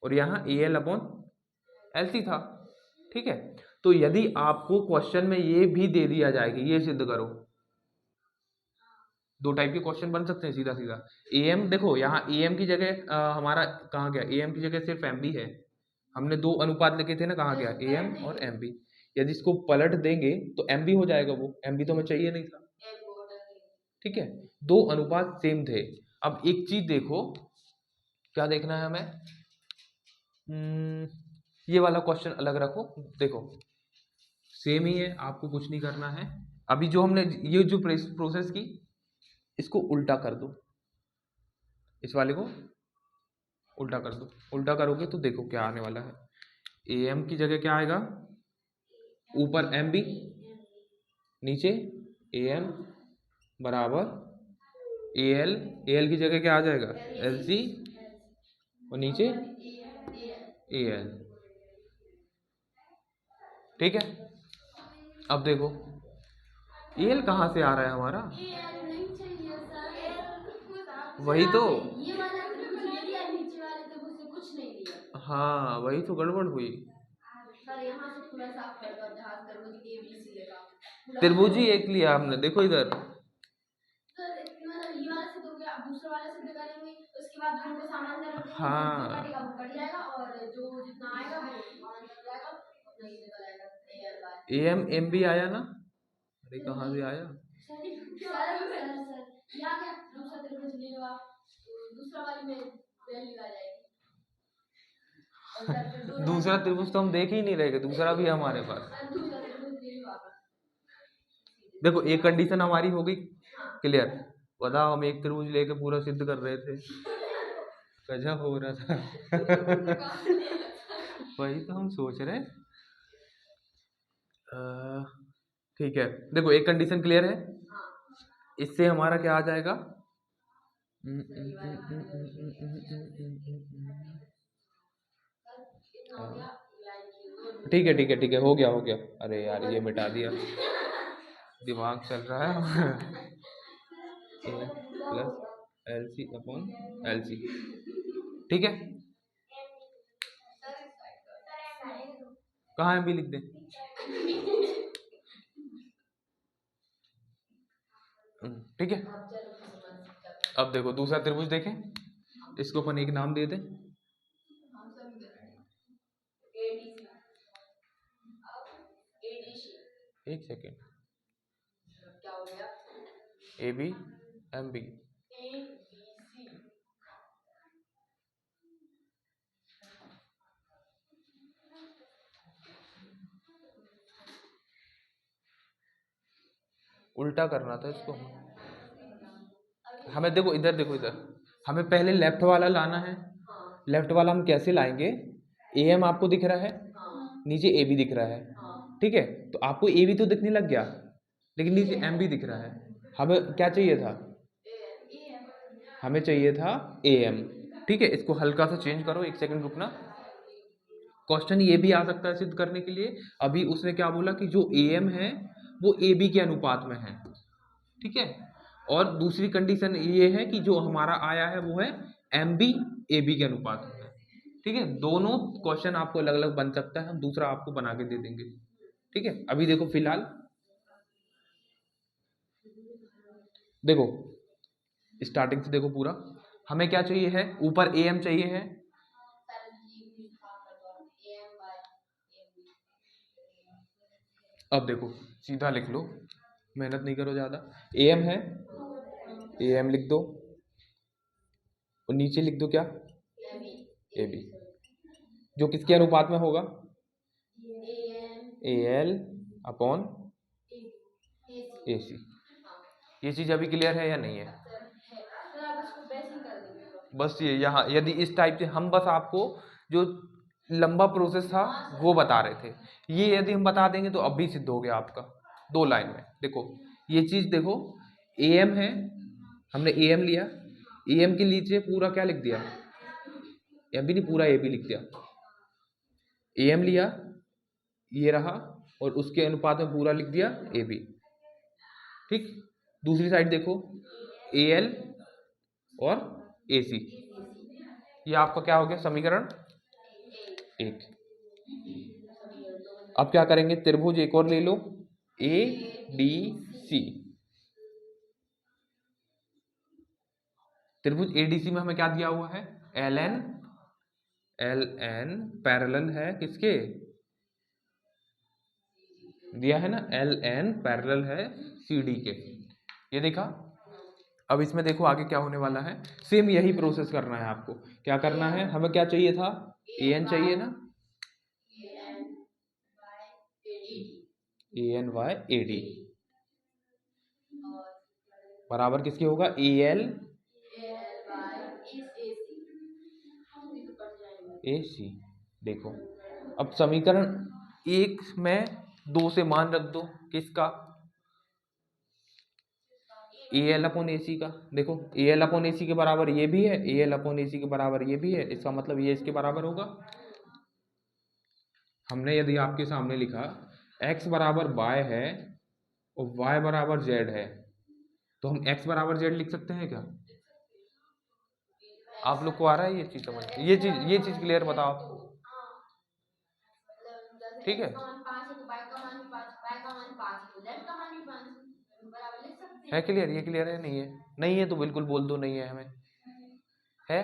और यहाँ A L upon L C था। ठीक है, तो यदि आपको क्वेश्चन में ये भी दे दिया जाए कि ये सिद्ध करो, दो टाइप के क्वेश्चन बन सकते हैं सीधा सीधा। ए एम, देखो यहाँ ए एम की जगह हमारा कहाँ गया? ए एम की जगह सिर्फ एम बी है, हमने दो अनुपात लिखे थे ना, कहाँ गया? ए एम और एम बी। यदि इसको पलट देंगे तो एम बी हो जाएगा, वो एम बी तो हमें चाहिए नहीं था। ठीक है, दो अनुपात सेम थे। अब एक चीज देखो, क्या देखना है हमें? ये वाला क्वेश्चन अलग रखो, देखो सेम ही है, आपको कुछ नहीं करना है। अभी जो हमने ये जो प्रोसेस की, इसको उल्टा कर दो, इस वाले को उल्टा कर दो। उल्टा करोगे तो देखो क्या आने वाला है। ए एम की जगह क्या आएगा? ऊपर एम बी, नीचे ए एम बराबर ए एल, ए एल की जगह क्या आ जाएगा? एल सी, और नीचे ए एल। ठीक है, अब देखो ए एल कहाँ से आ रहा है हमारा? वही तो, हाँ वही तो गड़बड़ हुई। त्रिभुजी एक लिया हमने, देखो इधर, हाँ ए एम एम बी आया ना? अरे कहाँ से आया? दूसरा त्रिभुज तो हम देख ही नहीं रहे, दूसरा भी है हमारे पास। देखो एक कंडीशन हमारी हो गई क्लियर। बताओ, हम एक त्रिभुज लेके पूरा सिद्ध कर रहे थे, गजब हो रहा था। वही तो हम सोच रहे। ठीक है, देखो एक कंडीशन क्लियर है, इससे हमारा क्या आ जाएगा? ठीक है ठीक है ठीक है, हो गया हो गया। अरे यार ये मिटा दिया, दिमाग चल रहा है। A plus L C upon L C. ठीक है, कहाँ है भी लिख दे। ठीक है, अब देखो दूसरा त्रिभुज देखें, इसको अपन एक नाम दे दें, एक second, A B M B. उल्टा करना था इसको हमें। देखो इधर, देखो इधर, हमें पहले लेफ्ट वाला लाना है। लेफ्ट वाला हम कैसे लाएंगे? ए एम आपको दिख रहा है, नीचे ए बी दिख रहा है। ठीक है, तो आपको ए बी तो दिखने लग गया, लेकिन नीचे एम बी दिख रहा है। हमें क्या चाहिए था? हमें चाहिए था AM। ठीक है, इसको हल्का सा चेंज करो, एक सेकंड रुकना। क्वेश्चन ये भी आ सकता है सिद्ध करने के लिए। अभी उसने क्या बोला कि जो AM है वो AB के अनुपात में है। ठीक है, और दूसरी कंडीशन ये है कि जो हमारा आया है वो है MB AB के अनुपात में है। ठीक है, दोनों क्वेश्चन आपको अलग अलग बन सकता है, हम दूसरा आपको बना के दे देंगे। ठीक है, अभी देखो फिलहाल देखो स्टार्टिंग से देखो पूरा। हमें क्या चाहिए है, ऊपर AM चाहिए है। अब देखो सीधा लिख लो, मेहनत नहीं करो ज्यादा। AM है, AM लिख दो और नीचे लिख दो क्या, AB, जो किसके अनुपात में होगा, AL अपॉन AC। ये चीज अभी क्लियर है या नहीं है? बस ये यहाँ यदि इस टाइप से हम बस आपको जो लंबा प्रोसेस था वो बता रहे थे, ये यदि हम बता देंगे तो अब भी सिद्ध हो गया आपका 2 लाइन में। देखो ये चीज देखो, AM है, हमने AM लिया, AM के नीचे पूरा क्या लिख दिया, AM भी नहीं पूरा AB लिख दिया। AM लिया, ये रहा, और उसके अनुपात में पूरा लिख दिया AB। ठीक, दूसरी साइड देखो AL और AC, ये आपका क्या हो गया समीकरण 1। अब क्या करेंगे, त्रिभुज एक और ले लो ADC। त्रिभुज ADC में हमें क्या दिया हुआ है, LN पैरेलल है किसके, दिया है ना, LN पैरेलल है CD के, ये देखा। अब इसमें देखो आगे क्या होने वाला है, सेम यही प्रोसेस करना है आपको। क्या करना है, हमें क्या चाहिए था, AN चाहिए ना, ANYAD बराबर किसके होगा, AL AC। देखो अब समीकरण 1 में 2 से मान रख दो, किसका, AL अपॉन AC का। देखो AL अपॉन AC के बराबर ये भी है, AL अपॉन AC के बराबर ये भी है, इसका मतलब ये इसके बराबर होगा। हमने यदि आपके सामने लिखा x बराबर y है और y बराबर z है, तो हम x बराबर z लिख सकते हैं क्या, आप लोग को आ रहा है ये चीज समझ, ये चीज क्लियर बताओ। ठीक है क्लियर, ये क्लियर है, नहीं है, नहीं है तो बिल्कुल बोल दो नहीं है, हमें है।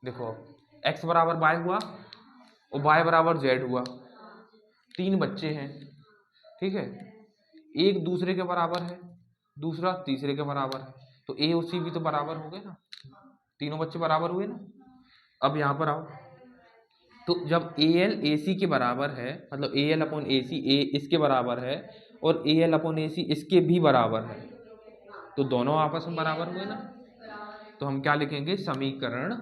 देखो x बराबर y हुआ और y बराबर z हुआ, 3 बच्चे हैं। ठीक है, एक दूसरे के बराबर है, दूसरा तीसरे के बराबर है, तो A और C भी तो बराबर हो गए ना, तीनों बच्चे बराबर हुए ना। अब यहाँ पर आओ, तो जब AL AC के बराबर है, मतलब AL अपॉन AC A इसके बराबर है और AL अपॉन AC इसके भी बराबर है, तो दोनों आपस में बराबर हुए ना। तो हम क्या लिखेंगे, समीकरण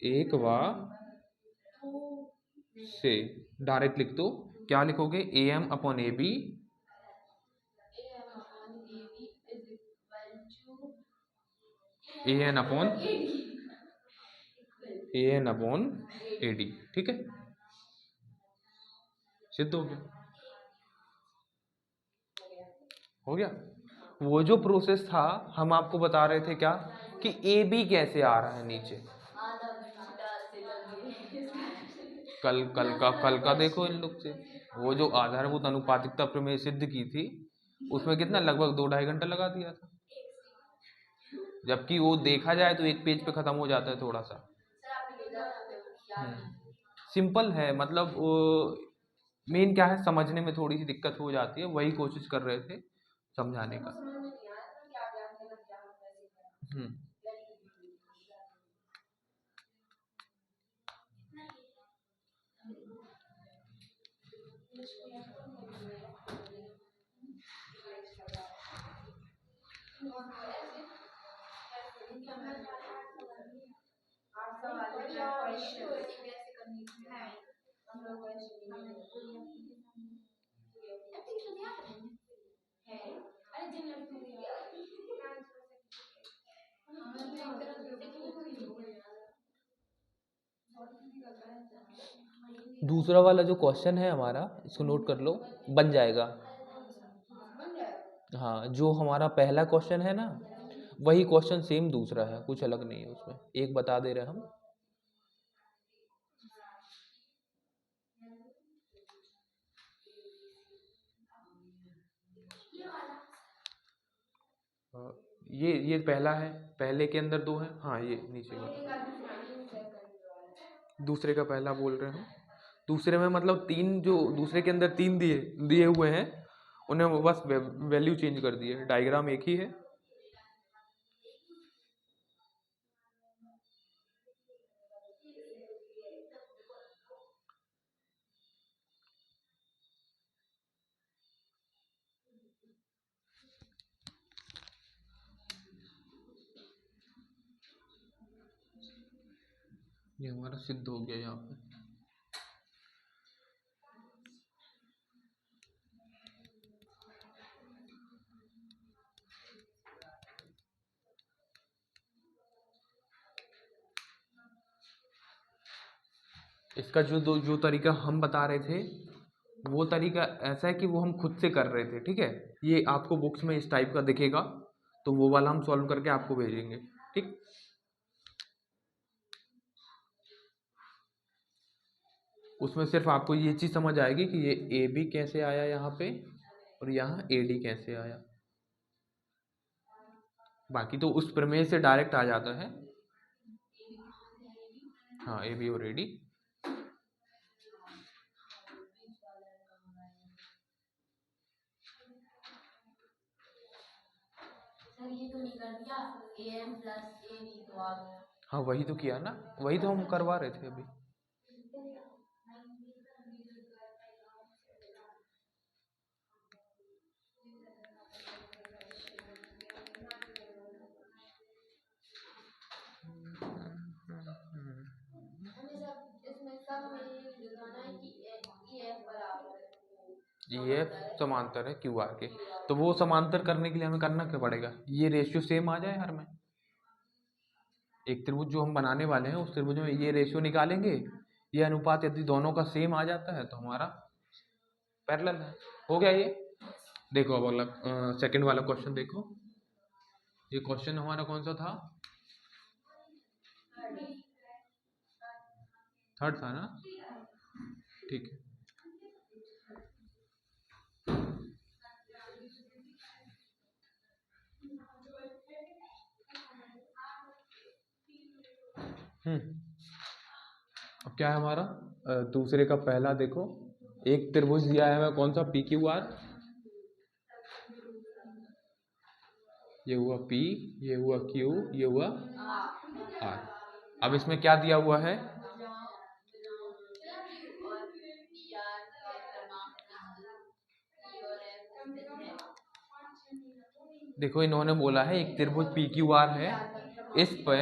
1 व से डायरेक्ट लिख दो। क्या लिखोगे, AM upon AB AN upon AD। ठीक है, सिद्ध हो गया, हो गया। वो जो प्रोसेस था हम आपको बता रहे थे क्या, कि AB कैसे आ रहा है नीचे, कल का देखो इन लोग से, वो जो आधारभूत अनुपातिकता प्रमेय सिद्ध की थी उसमें कितना लगभग 2-2.5 घंटा लगा दिया था, जबकि वो देखा जाए तो एक पेज पे खत्म हो जाता है थोड़ा सा। सिंपल है, मतलब मेन क्या है, समझने में थोड़ी सी दिक्कत हो जाती है, वही कोशिश कर रहे थे समझाने का। हम्म दूसरा वाला जो क्वेश्चन है हमारा, इसको नोट कर लो, बन जाएगा। हाँ, जो हमारा पहला क्वेश्चन है ना, वही क्वेश्चन सेम दूसरा है, कुछ अलग नहीं है उसमें, एक बता दे रहे हम। ये पहला है, पहले के अंदर दो है। हाँ, ये नीचे का दूसरे का पहला बोल रहे हो। दूसरे में मतलब तीन, जो दूसरे के अंदर तीन दिए दिए हुए हैं, उन्हें बस वैल्यू चेंज कर दी है, डायग्राम एक ही है। ये हमारा सिद्ध हो गया यहाँ पे। इसका जो तरीका हम बता रहे थे, वो तरीका ऐसा है कि वो हम खुद से कर रहे थे, ठीक है। ये आपको बुक्स में इस टाइप का दिखेगा, तो वो वाला हम सॉल्व करके आपको भेजेंगे, ठीक। उसमें सिर्फ आपको ये चीज़ समझ आएगी कि ये ए बी कैसे आया यहाँ पे, और यहाँ ए डी कैसे आया। बाकी तो उस प्रमेय से डायरेक्ट आ जाता है। हाँ, ए बी और ए डी। हाँ, वही तो किया ना, वही तो हम करवा रहे थे अभी। ये समांतर है क्यू आर के, तो वो समांतर करने के लिए हमें करना क्या पड़ेगा, ये रेशियो सेम आ जाए हर में। एक त्रिभुज जो हम बनाने वाले हैं, उस त्रिभुज में ये रेशियो निकालेंगे, ये अनुपात यदि दोनों का सेम आ जाता है तो हमारा पैरेलल है। हो गया ये। देखो अब अगला सेकंड वाला क्वेश्चन देखो। ये क्वेश्चन हमारा कौन सा था? थर्ड था ना, ठीक है। अब क्या है हमारा, दूसरे का पहला देखो, एक त्रिभुज दिया है हमें कौन सा, पी क्यू आर। ये हुआ P, ये हुआ Q, ये हुआ R। अब इसमें क्या दिया हुआ है, देखो इन्होंने बोला है एक त्रिभुज PQR है, इस पे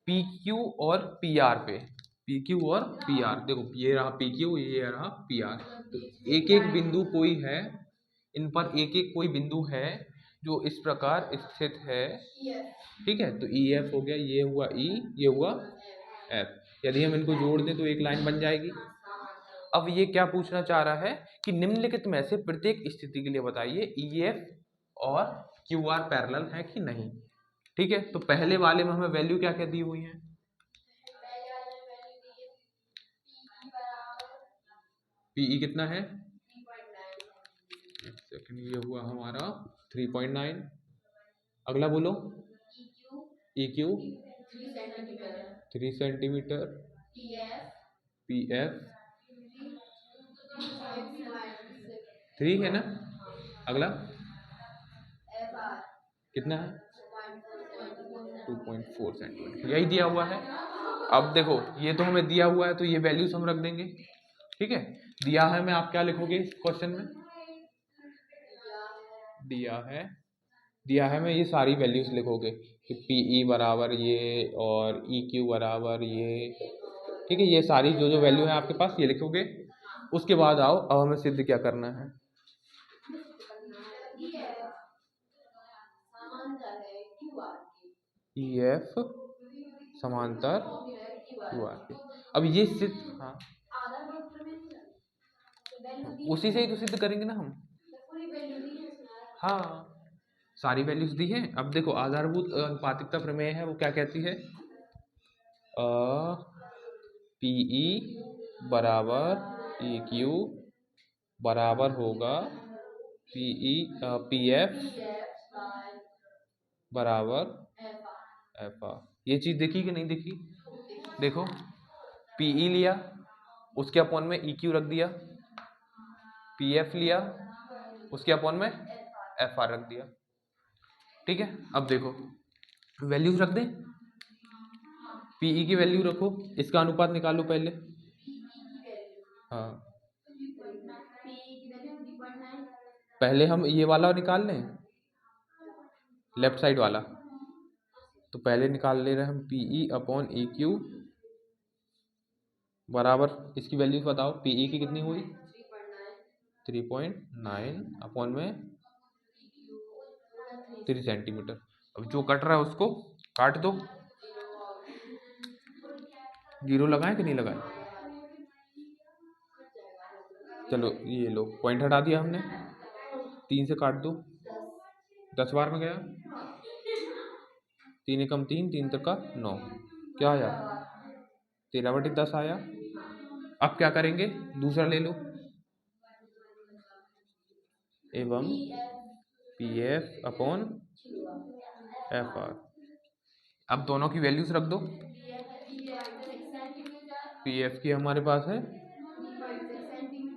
PQ और PR पे, PQ और PR, देखो ये रहा PQ, ये रहा PR, तो एक एक बिंदु कोई है, इन पर एक एक कोई बिंदु है जो इस प्रकार स्थित है, ठीक है। तो EF हो गया, ये हुआ E, ये हुआ F। यदि हम इनको जोड़ दें तो एक लाइन बन जाएगी। अब ये क्या पूछना चाह रहा है कि निम्नलिखित में से प्रत्येक स्थिति के लिए बताइए EF और QR पैरेलल है कि नहीं, ठीक है। तो पहले वाले में हमें वैल्यू क्या क्या दी हुई है, PE कितना है, एक सेकंड, ये हुआ हमारा 3.9। अगला बोलो, EQ 3 सेंटीमीटर, PF 3 है ना। अगला कितना है, 2.4 सेंटीमीटर, यही दिया हुआ है। अब देखो ये तो हमें दिया हुआ है, तो ये वैल्यूज हम रख देंगे, ठीक है। दिया है में आप क्या लिखोगे इस क्वेश्चन में, दिया है में ये सारी वैल्यूज लिखोगे कि PE बराबर ये और EQ बराबर ये, ठीक है। ये सारी जो जो वैल्यू है आपके पास ये लिखोगे। उसके बाद आओ, अब हमें सिद्ध क्या करना है, ई एफ समांतर क्यू आर के। अब ये सिद्ध, हाँ उसी से ही तो सिद्ध करेंगे ना हम। हाँ सारी वैल्यूज दी हैं। अब देखो आधारभूत अनुपातिकता प्रमेय है, वो क्या कहती है, पीई बराबर ई क्यू बराबर होगा पीई पी एफ बराबर एफ आर। ये चीज देखी कि नहीं देखी? देखो पीई लिया, उसके अपॉन में ई क्यू रख दिया, पी एफ लिया, उसके अपॉन में एफ आर रख दिया। ठीक है, अब देखो वैल्यूज रख दें, पीई की वैल्यू रखो, इसका अनुपात निकालो पहले। हाँ पहले हम ये वाला निकाल लें, लेफ्ट साइड वाला। तो पहले निकाल ले रहे हैं हम पीई अपॉन ई क्यू बराबर, इसकी वैल्यू बताओ, पीई की कितनी हुई 3.9 अपॉन में 3 सेंटीमीटर। अब जो कट रहा है उसको काट दो, जीरो लगाएं कि नहीं लगाएं? चलो ये लो पॉइंट हटा दिया हमने, 3 से काट दो, 10 बार में गया, 3 एकम 3, 3 तक का 9, क्या आया 13/10 आया। अब क्या करेंगे, दूसरा ले लो, एवं P F upon F are. अब दोनों की वैल्यूज रख दो, पी एफ की हमारे पास है,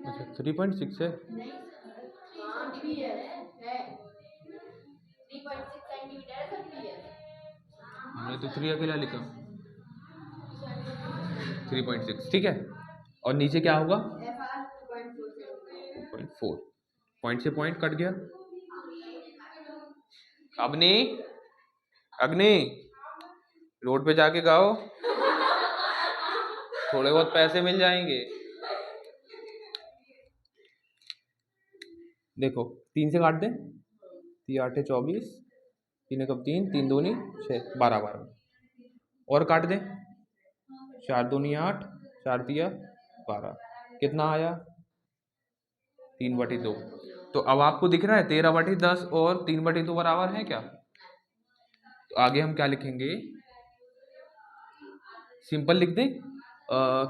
अच्छा 3.6 है, हमने तो 3 अकेला लिखा, 3.6 ठीक है। और नीचे क्या होगा 2.4, पॉइंट से पॉइंट कट गया। अग्नि अग्नि रोड पे जाके गाओ, थोड़े बहुत पैसे मिल जाएंगे। देखो 3 से काट दे, 3 8 24, 3 एकम 3, 3 दूनी 6, 12 12, और काट दे, 4 दूनी 8, 4 तिया 12, कितना आया 3/2। तो अब आपको दिख रहा है 13/10 और 3/2 बराबर है क्या? तो आगे हम क्या लिखेंगे, सिंपल लिख दें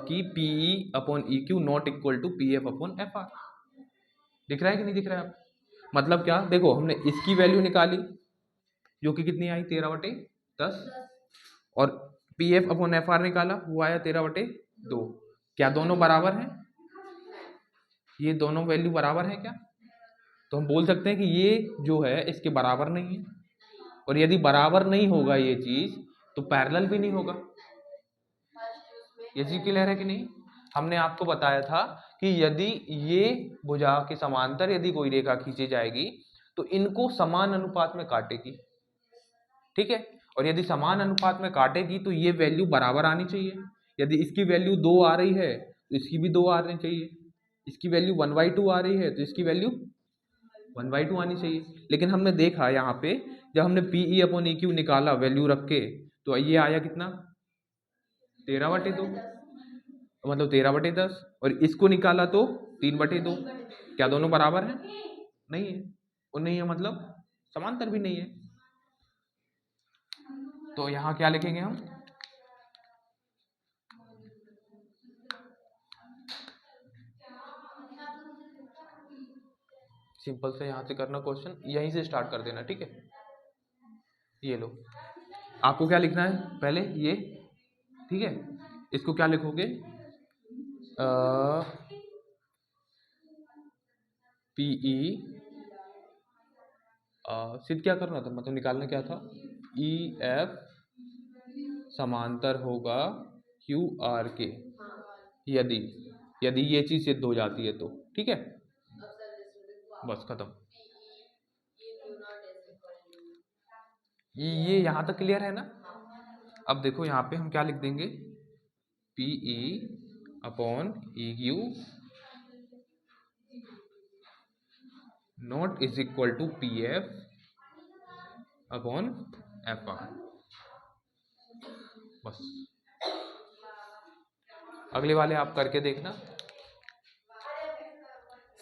कि P E upon E Q not equal to P F upon F R. दिख रहा है कि नहीं दिख रहा है आप? मतलब क्या, देखो हमने इसकी वैल्यू निकाली जो कि कितनी आई 13/10, और P F upon F are निकाला, वो आया 13/2। क्या दोनों बराबर हैं? ये दोनों वैल्यू बराबर है क्या? तो हम बोल सकते हैं कि ये जो है इसके बराबर नहीं है, और यदि बराबर नहीं होगा ये चीज तो पैरेलल भी नहीं होगा। ये चीज क्लियर है कि नहीं? हमने आपको बताया था कि यदि ये भुजा के समांतर यदि कोई रेखा खींची जाएगी तो इनको समान अनुपात में काटेगी, ठीक है। और यदि समान अनुपात में काटेगी तो ये वैल्यू बराबर आनी चाहिए। यदि इसकी वैल्यू 2 आ रही है तो इसकी भी 2 आनी चाहिए, इसकी वैल्यू 1/2 आ रही है तो इसकी वैल्यू 1/2 आनी चाहिए। लेकिन हमने देखा यहाँ पे जब हमने पीई अपॉन ई क्यू निकाला वैल्यू रख के, तो ये आया कितना 13/2, मतलब 13/10, और इसको निकाला तो 3/2। क्या दोनों बराबर हैं? नहीं है, और नहीं है मतलब समांतर भी नहीं है। तो यहाँ क्या लिखेंगे हम, सिंपल से यहाँ से करना, क्वेश्चन यहीं से स्टार्ट कर देना, ठीक है। ये लो, आपको क्या लिखना है पहले ये, ठीक है। इसको क्या लिखोगे, पीई सिद्ध क्या करना था, मतलब निकालना क्या था, ई एफ समांतर होगा क्यू आर के, यदि यदि ये चीज सिद्ध हो जाती है तो, ठीक है, बस खत्म। ये यहाँ तक क्लियर है ना? अब देखो यहाँ पे हम क्या लिख देंगे, P E upon E Q not is equal to P F upon F R. बस अगले वाले आप करके देखना,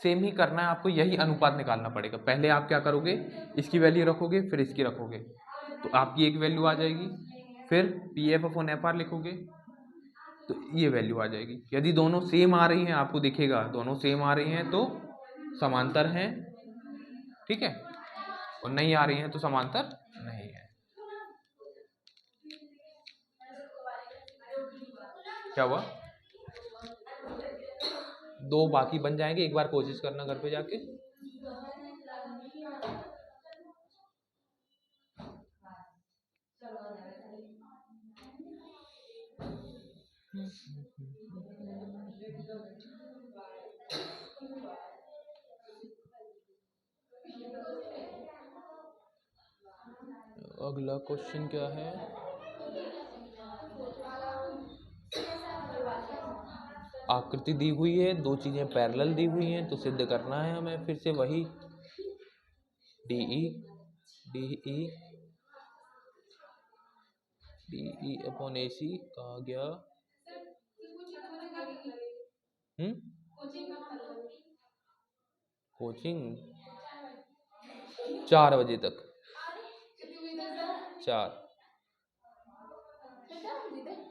सेम ही करना है आपको, यही अनुपात निकालना पड़ेगा। पहले आप क्या करोगे, इसकी वैल्यू रखोगे, फिर इसकी रखोगे, तो आपकी एक वैल्यू आ जाएगी, फिर P F upon F are लिखोगे तो ये वैल्यू आ जाएगी। यदि दोनों सेम आ रही हैं, आपको दिखेगा दोनों सेम आ रही हैं तो समांतर हैं, ठीक है, और नहीं आ रही हैं तो समांतर नहीं है। क्या हुआ, दो बाकी बन जाएंगे, एक बार कोशिश करना घर पे जाके। अगला क्वेश्चन क्या है, आकृति दी हुई है, दो चीजें पैरेलल दी हुई हैं, तो सिद्ध करना है हमें फिर से वही डी ई अपॉन ए सी कहा गया। कोचिंग 4 बजे तक, 4,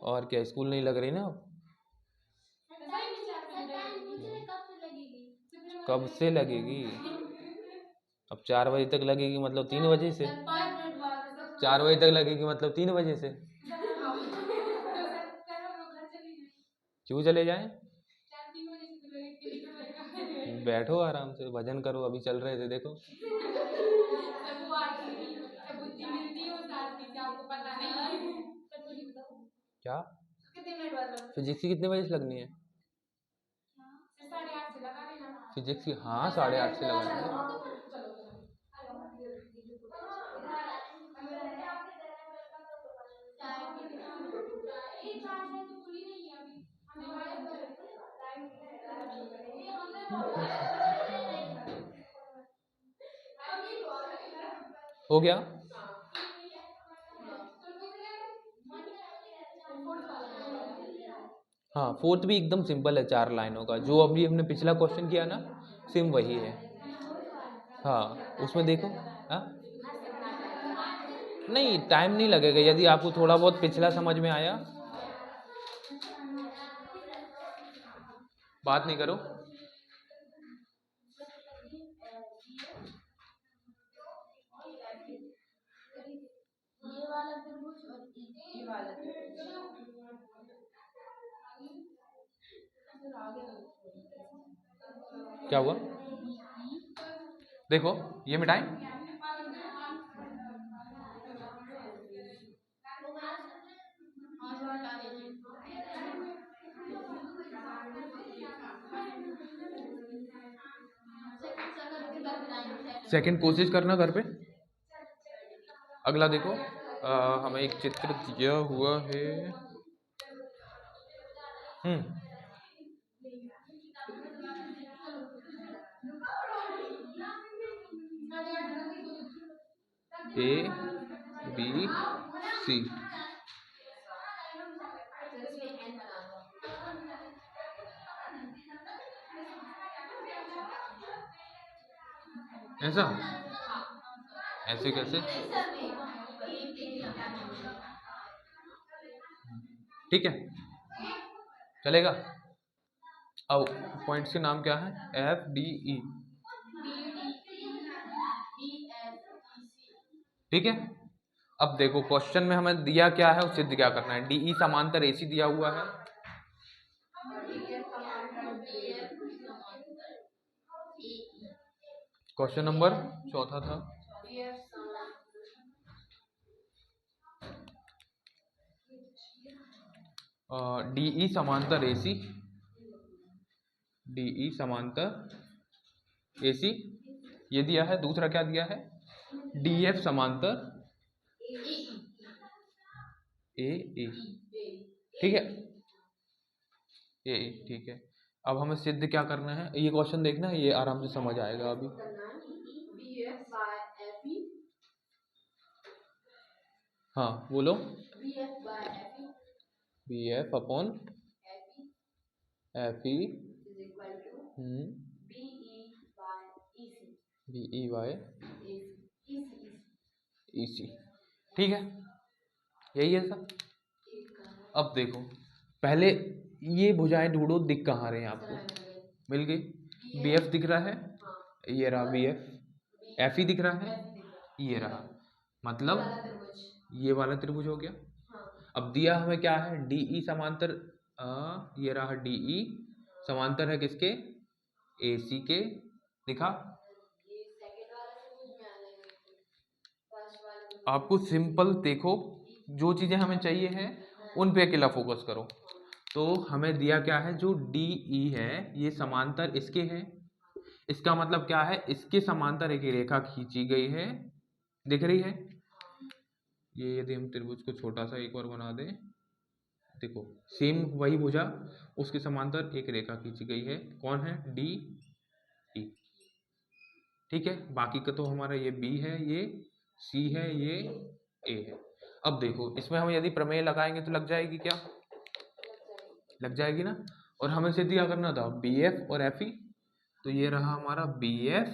और क्या स्कूल नहीं लग रही ना अब? कब से लगेगी, अब 4 बजे तक लगेगी मतलब 3 बजे से, 4 बजे तक लगेगी मतलब 3 बजे से। क्यों चले जाएं, बैठो आराम से भजन करो, अभी चल रहे थे देखो। क्या फिजिक्स की कितने बजे से लगनी है, फिजिक्स की हाँ 8:30 से लगानी है। हो गया, हाँ फोर्थ भी एकदम सिंपल है, 4 लाइनों का, जो अभी हमने पिछला क्वेश्चन किया ना सेम वही है। हाँ उसमें देखो, हाँ नहीं टाइम नहीं लगेगा, यदि आपको थोड़ा बहुत पिछला समझ में आया, बात नहीं करो। क्या हुआ, देखो ये मिटाएं, सेकंड कोशिश करना घर पे। अगला देखो, हमें एक चित्र दिया हुआ है, ए बी सी, ऐसा, ऐसे कैसे, ठीक है चलेगा। अब पॉइंट्स के नाम क्या है, एफ डी ई, ठीक है। अब देखो क्वेश्चन में हमें दिया क्या है, उसे क्या करना है, डीई समांतर एसी दिया हुआ है, क्वेश्चन नंबर चौथा था, डीई समांतर एसी, डीई समांतर एसी ये दिया है। दूसरा क्या दिया है, डीएफ समांतर ए ए, ठीक है, ए, ठीक है। अब हमें सिद्ध क्या करना है, ये क्वेश्चन देखना, ये आराम से समझ आएगा अभी। हाँ बोलो, B F upon F E B E Y E C. ठीक है, यही है सब। अब देखो, पहले ये भुजाएं ढूंढो, दिख कहाँ रहे हैं आपको? मिल गई। बी एफ दिख रहा है, ये रहा बी एफ। एफ ई दिख रहा है, ये रहा, मतलब ये वाला त्रिभुज हो गया। अब दिया हमें क्या है? डी ई समांतर, ये रहा डी ई समांतर है किसके? ए सी के। दिखा? आपको सिंपल देखो, जो चीजें हमें चाहिए हैं उन पे अकेला फोकस करो। तो हमें दिया क्या है? जो डी ई है ये समांतर इसके है। इसका मतलब क्या है? इसके समांतर एक रेखा खींची गई है, दिख रही है? ये यदि हम त्रिभुज को छोटा सा एक और बना दें, देखो सेम वही भुजा, उसके समांतर एक रेखा खींची गई है। कौन है? D E. ठीक है, बाकी का तो हमारा ये बी है, ये सी है, ये ए है। अब देखो, इसमें हम यदि प्रमेय लगाएंगे तो लग जाएगी क्या? लग जाएगी ना। और हमें से दिया करना था बी एफ और एफ ई, तो ये रहा हमारा बी एफ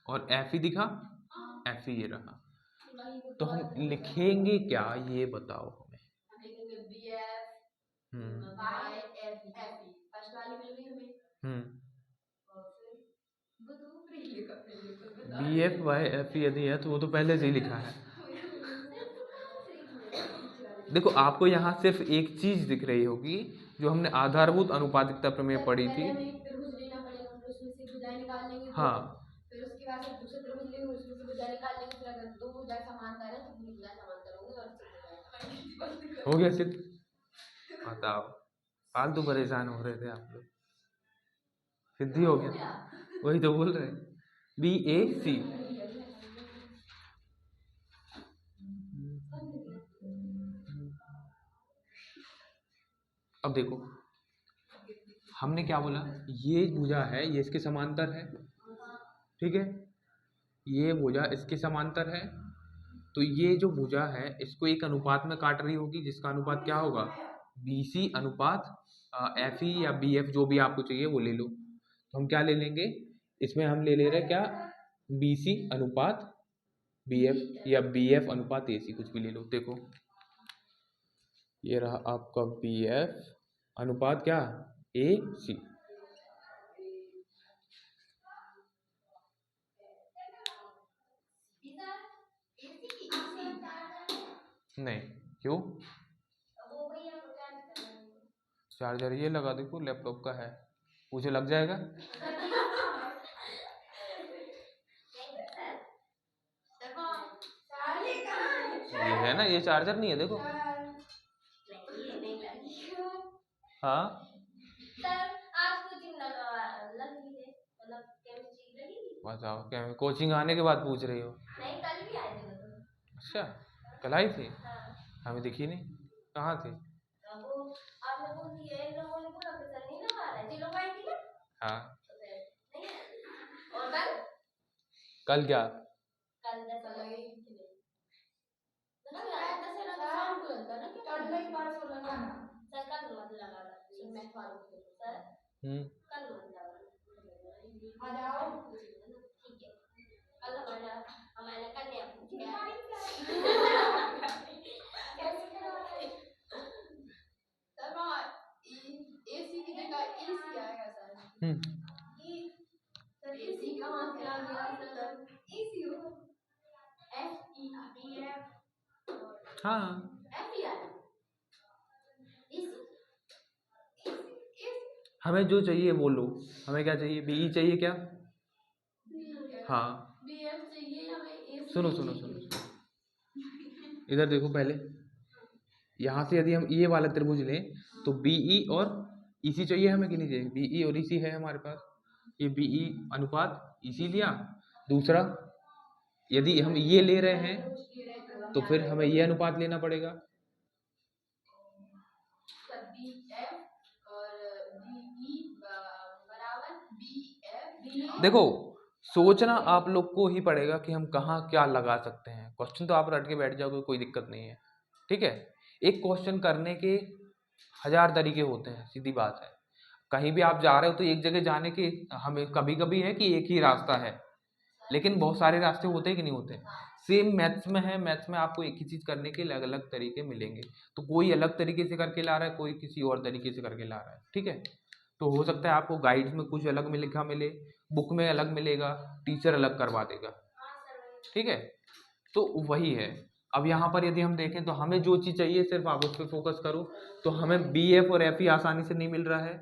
और एफ ई दिखा, एफ ई ये रहा। तो हम लिखेंगे क्या, ये बताओ हमें। B F Y F E यदि है तो वो तो पहले से ही लिखा है। देखो, आपको यहाँ सिर्फ एक चीज दिख रही होगी, जो हमने आधारभूत अनुपातिकता प्रमेय पढ़ी थी। हाँ, फिर उसके बाद से दूसरे त्रिभुज लेंगे, उसमें से भुजा निकाल लेंगे, फिर अगर दो भुजा समांतर है तो पूरी भुजा समांतर होंगी और हो गया सिद्ध। बताओ, फालतू परेशान हो रहे थे आप लोग, सिद्धि हो गया। वही तो बोल रहे, बी ए सी। अब देखो, हमने क्या बोला? ये भुजा है, ये इसके समांतर है, ठीक है? ये भुजा इसके समांतर है, तो ये जो भुजा है इसको एक अनुपात में काट रही होगी, जिसका अनुपात क्या होगा? बी सी अनुपात एफ ई या बी एफ, जो भी आपको चाहिए वो ले लो। तो हम क्या ले लेंगे इसमें? हम ले रहे क्या? बी सी अनुपात बी एफ या बी एफ अनुपात ए सी, कुछ भी ले लो। देखो, ये रहा आपका बी एफ अनुपात क्या? ए सी। नहीं, क्यों? चार्जर ये लगा, देखो लैपटॉप का है, मुझे लग जाएगा। ये है ना, ये चार्जर नहीं है, देखो। हाँ, बताओ, क्या कोचिंग आने के बाद पूछ रही हो? नहीं, कल भी आए थे। अच्छा, कल आई थी? हमें दिखी नहीं, कहाँ थी? हाँ, कल क्या? हाँ, हमें जो चाहिए वो लो। हमें क्या चाहिए? बीई चाहिए क्या? हाँ, सुनो सुनो सुनो सुनो, इधर देखो पहले। यहाँ से यदि हम ये वाला त्रिभुज लें तो बीई और ईसी चाहिए हमें कि नहीं चाहिए? बीई और ईसी है हमारे पास, ये बीई अनुपात ईसी लिया। दूसरा, यदि हम ये ले रहे हैं तो फिर हमें ये अनुपात लेना पड़ेगा। देखो, सोचना आप लोग को ही पड़ेगा कि हम कहाँ क्या लगा सकते हैं। क्वेश्चन तो आप रट के बैठ जाओगे, कोई दिक्कत नहीं है, ठीक है। एक क्वेश्चन करने के 1000 तरीके होते हैं, सीधी बात है। कहीं भी आप जा रहे हो तो एक जगह जाने के हमें कभी कभी है कि एक ही रास्ता है, लेकिन बहुत सारे रास्ते होते हैं कि नहीं होते। सेम मैथ्स में है, मैथ्स में आपको एक ही चीज करने के अलग अलग तरीके मिलेंगे, तो कोई अलग तरीके से करके ला रहा है, कोई किसी और तरीके से करके ला रहा है, ठीक है। तो हो सकता है आपको गाइड्स में कुछ अलग में लिखा मिले, बुक में अलग मिलेगा, टीचर अलग करवा देगा, ठीक है। तो वही है। अब यहाँ पर यदि हम देखें तो हमें जो चीज़ चाहिए सिर्फ आप उस पर फोकस करो, तो हमें बी एफ और एफ ई आसानी से नहीं मिल रहा है।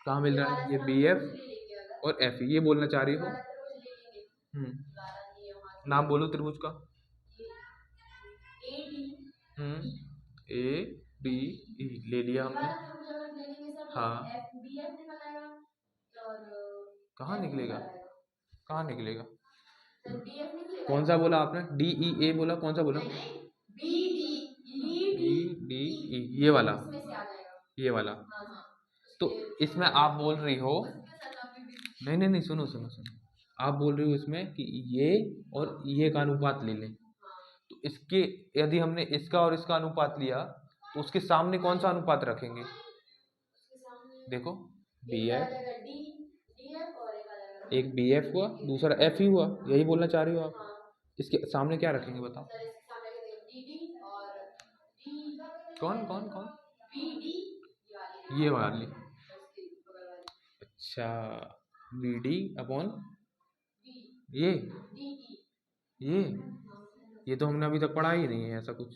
कहाँ मिल रहा है? ये बी एफ और एफ ई, ये बोलना चाह रही हो। नाम बोलो त्रिभुज का। ए डी ई ले लिया हमने। हाँ, कहाँ निकलेगा? कहाँ निकलेगा? कौन सा बोला आपने? डी ई ए बोला, कौन सा बोला? बी डी ई, ये वाला, ये वाला। तो इसमें आप बोल रही हो, नहीं नहीं नहीं, सुनो सुनो सुनो, आप बोल रही हो इसमें कि ये और ये का अनुपात ले लें। तो इसके यदि हमने इसका और इसका अनुपात लिया तो उसके सामने कौन सा अनुपात रखेंगे? देखो, बी एफ, एक बी एफ हुआ, दूसरा एफ ही हुआ, यही बोलना चाह रही हो आप। इसके सामने क्या रखेंगे बताओ? कौन कौन कौन? ये वाली। अच्छा, बी डी अपॉन ये ये तो हमने अभी तक पढ़ा ही नहीं है ऐसा कुछ।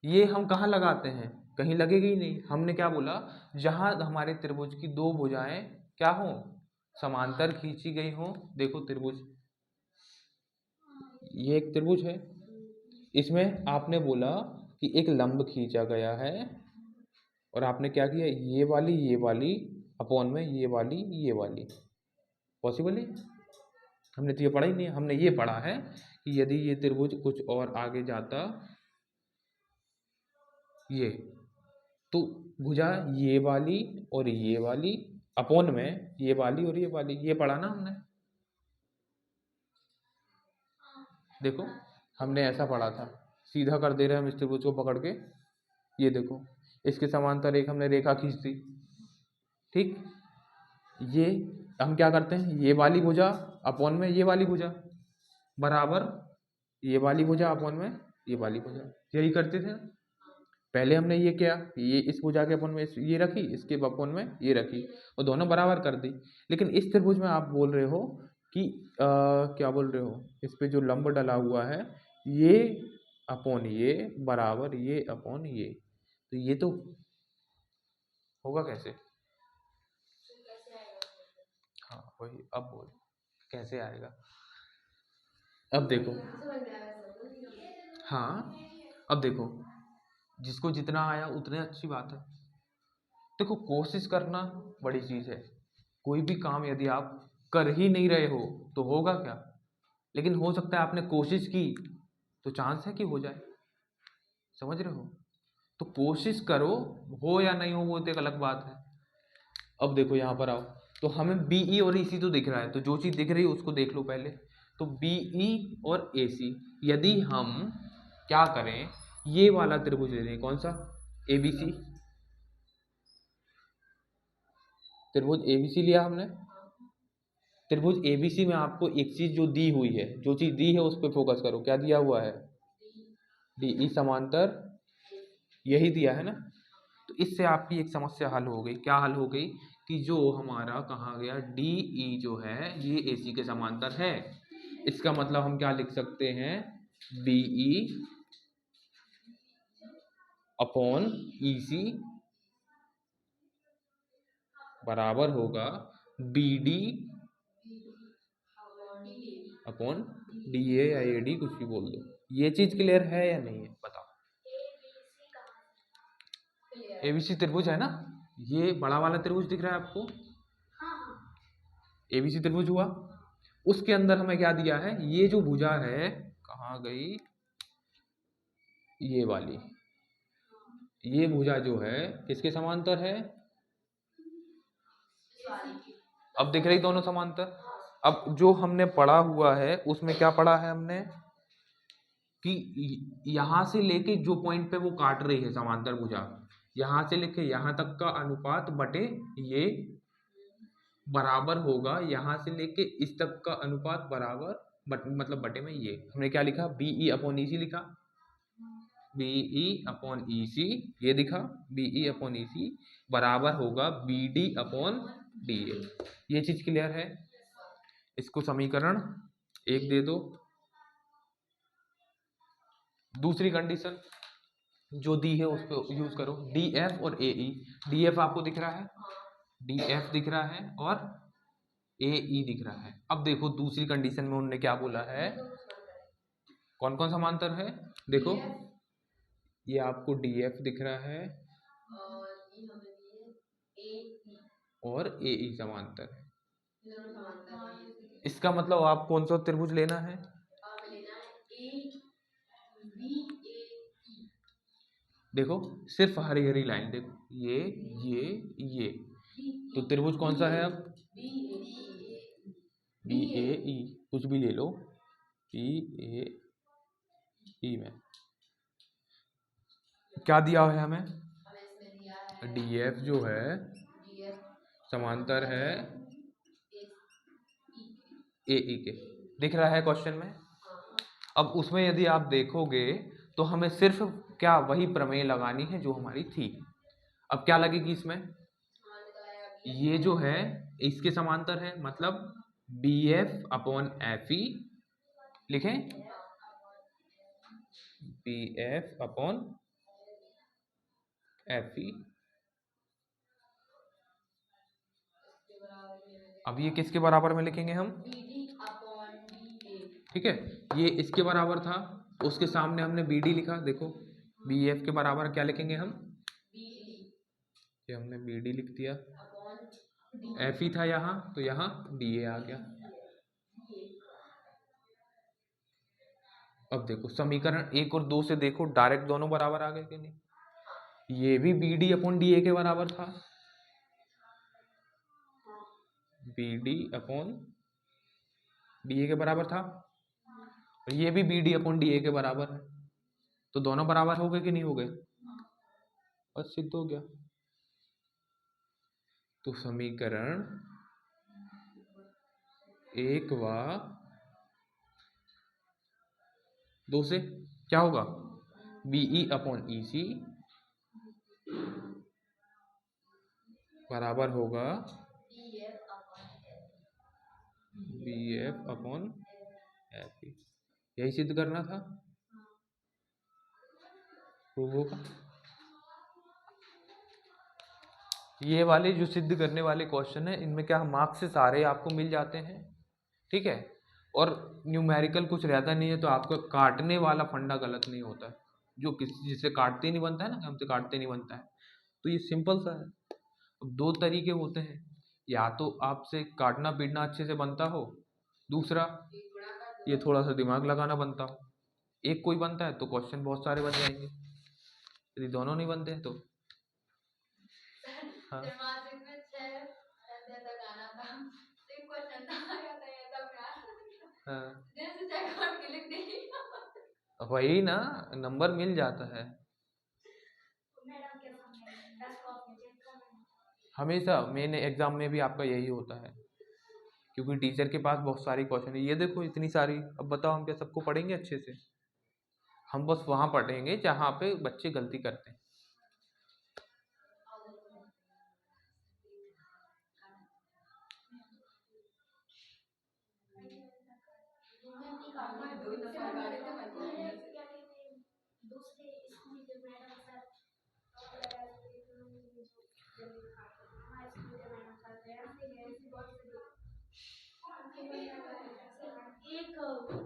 ये हम कहाँ लगाते हैं? कहीं लगेगी ही नहीं। हमने क्या बोला? जहां हमारे त्रिभुज की दो भुजाएं क्या हो, समांतर खींची गई हो। देखो त्रिभुज, ये एक त्रिभुज है, इसमें आपने बोला कि एक लंब खींचा गया है, और आपने क्या किया? ये वाली अपॉन में ये वाली। पॉसिबल है? हमने तो ये पढ़ा ही नहीं है। हमने ये पढ़ा है कि यदि ये त्रिभुज कुछ और आगे जाता, ये तो भुजा ये वाली और ये वाली अपॉन में ये वाली और ये वाली, ये पढ़ा ना हमने। देखो, हमने ऐसा पढ़ा था, सीधा कर दे रहे हैं हम इस त्रिभुज को पकड़ के। ये देखो, इसके समांतर एक हमने रेखा खींच दी, ठीक। ये हम क्या करते हैं? ये वाली भुजा अपॉन में ये वाली भुजा बराबर ये वाली भुजा अपॉन में ये वाली भुजा, यही करते थे। पहले हमने ये किया, ये इस भुजा के अपॉन में ये रखी, इसके अपॉन में ये रखी, और दोनों बराबर कर दी। लेकिन इस त्रिभुज में आप बोल रहे हो कि क्या बोल रहे हो? इस पे जो लंब डला हुआ है, ये अपॉन ये बराबर ये अपॉन ये, तो ये तो होगा कैसे? हाँ वही, अब बोल कैसे आएगा? अब देखो, हाँ अब देखो, जिसको जितना आया उतने अच्छी बात है। देखो, कोशिश करना बड़ी चीज है। कोई भी काम यदि आप कर ही नहीं रहे हो तो होगा क्या? लेकिन हो सकता है आपने कोशिश की तो चांस है कि हो जाए, समझ रहे हो? तो कोशिश करो, हो या नहीं हो वो तो एक अलग बात है। अब देखो यहाँ पर आओ, तो हमें बीई और ईसी तो दिख रहा है, तो जो चीज दिख रही है उसको देख लो पहले। तो बीई और एसी, यदि हम क्या करें, ये वाला त्रिभुज ले लें, कौन सा? एबीसी, त्रिभुज एबीसी लिया हमने। त्रिभुज एबीसी में आपको एक चीज जो दी हुई है, जो चीज दी है उस पर फोकस करो। क्या दिया हुआ है? डीई समांतर, यही दिया है ना। तो इससे आपकी एक समस्या हल हो गई। क्या हल हो गई? कि जो हमारा कहा गया डीई जो है ये एसी के समांतर है। इसका मतलब हम क्या लिख सकते हैं? बीई अपॉन ईसी बराबर होगा बीडी अपॉन डीए या एडी, कुछ भी बोल दो। ये चीज क्लियर है या नहीं है बताओ? एबीसी त्रिभुज है ना, ये बड़ा वाला त्रिभुज दिख रहा है आपको? एबीसी त्रिभुज हुआ। उसके अंदर हमें क्या दिया है? ये जो भुजा है, कहाँ गई? ये वाली, ये भुजा जो है किसके समांतर है? अब दिख रही दोनों समांतर। अब जो हमने पढ़ा हुआ है उसमें क्या पढ़ा है हमने कि यहाँ से लेके जो पॉइंट पे वो काट रही है समांतर भुजा, यहाँ से लेके यहाँ तक का अनुपात बटे ये बराबर होगा यहाँ से लेके इस तक का अनुपात बराबर मतलब बटे में ये हमने क्या लिखा, बी ई अपॉन ई सी लिखा, बी ई अपॉन ई सी ये दिखा, B E upon E C बराबर होगा B D upon D A. ये चीज क्लियर है। इसको समीकरण 1 दे दो। दूसरी कंडीशन जो दी है उस पर यूज करो, डी एफ और ए ई। डी एफ आपको दिख रहा है, डी एफ दिख रहा है और ए ई दिख रहा है। अब देखो दूसरी कंडीशन में उन्होंने क्या बोला है, कौन कौन समांतर है, देखो ये आपको डी एफ दिख रहा है और ए ई समांतर है। इसका मतलब आप कौन सा त्रिभुज लेना है, देखो सिर्फ हरी हरी लाइन, देखो ये तो त्रिभुज कौन सा है, अब बी ए ई, कुछ भी ले लो, बी ए ई में क्या दिया है हमें, डी एफ जो है समांतर है ए ई के, दिख रहा है क्वेश्चन में। अब उसमें यदि आप देखोगे तो हमें सिर्फ क्या वही प्रमेय लगानी है जो हमारी थी। अब क्या लगेगी इसमें, ये जो है इसके समांतर है, मतलब B F upon F E लिखें, B F upon F E. अब ये किसके बराबर में लिखेंगे हम, ठीक है, ये इसके बराबर था, उसके सामने हमने बी डी लिखा, देखो बी एफ के बराबर क्या लिखेंगे हम, ये हमने बी डी लिख दिया, एफ ई था यहाँ तो यहाँ डी ए आ गया। अब देखो समीकरण 1 और 2 से देखो डायरेक्ट दोनों बराबर आ गए कि नहीं, ये भी B D upon D A के बराबर था, B D upon D A के बराबर था, और ये भी B D upon D A के बराबर है, तो दोनों बराबर हो गए कि नहीं हो गए, बस सिद्ध हो गया। तो समीकरण 1 व 2 से क्या होगा, B E upon E C बराबर होगा B F upon F E. यही सिद्ध करना था, प्रूव होगा। ये वाले जो सिद्ध करने वाले क्वेश्चन है इनमें क्या मार्क्स से सारे आपको मिल जाते हैं, ठीक है, और न्यूमेरिकल कुछ रहता नहीं है, तो आपका काटने वाला फंडा गलत नहीं होता है, जो किसी जिससे काटते नहीं बनता है ना, हमसे काटते नहीं बनता है, तो ये सिंपल सा है। अब 2 तरीके होते हैं, या तो आपसे काटना पीटना अच्छे से बनता हो, दूसरा ये थोड़ा सा दिमाग लगाना बनता हो। एक कोई बनता है तो क्वेश्चन बहुत सारे बन जाएंगे, यदि दोनों नहीं बनते हैं तो हाँ हाँ वही ना, नंबर मिल जाता है हमेशा। मेन एग्जाम में भी आपका यही होता है, क्योंकि टीचर के पास बहुत सारी क्वेश्चन है, ये देखो इतनी सारी, अब बताओ हम क्या सबको पढ़ेंगे अच्छे से, हम बस वहाँ पढ़ेंगे जहाँ पे बच्चे गलती करते हैं।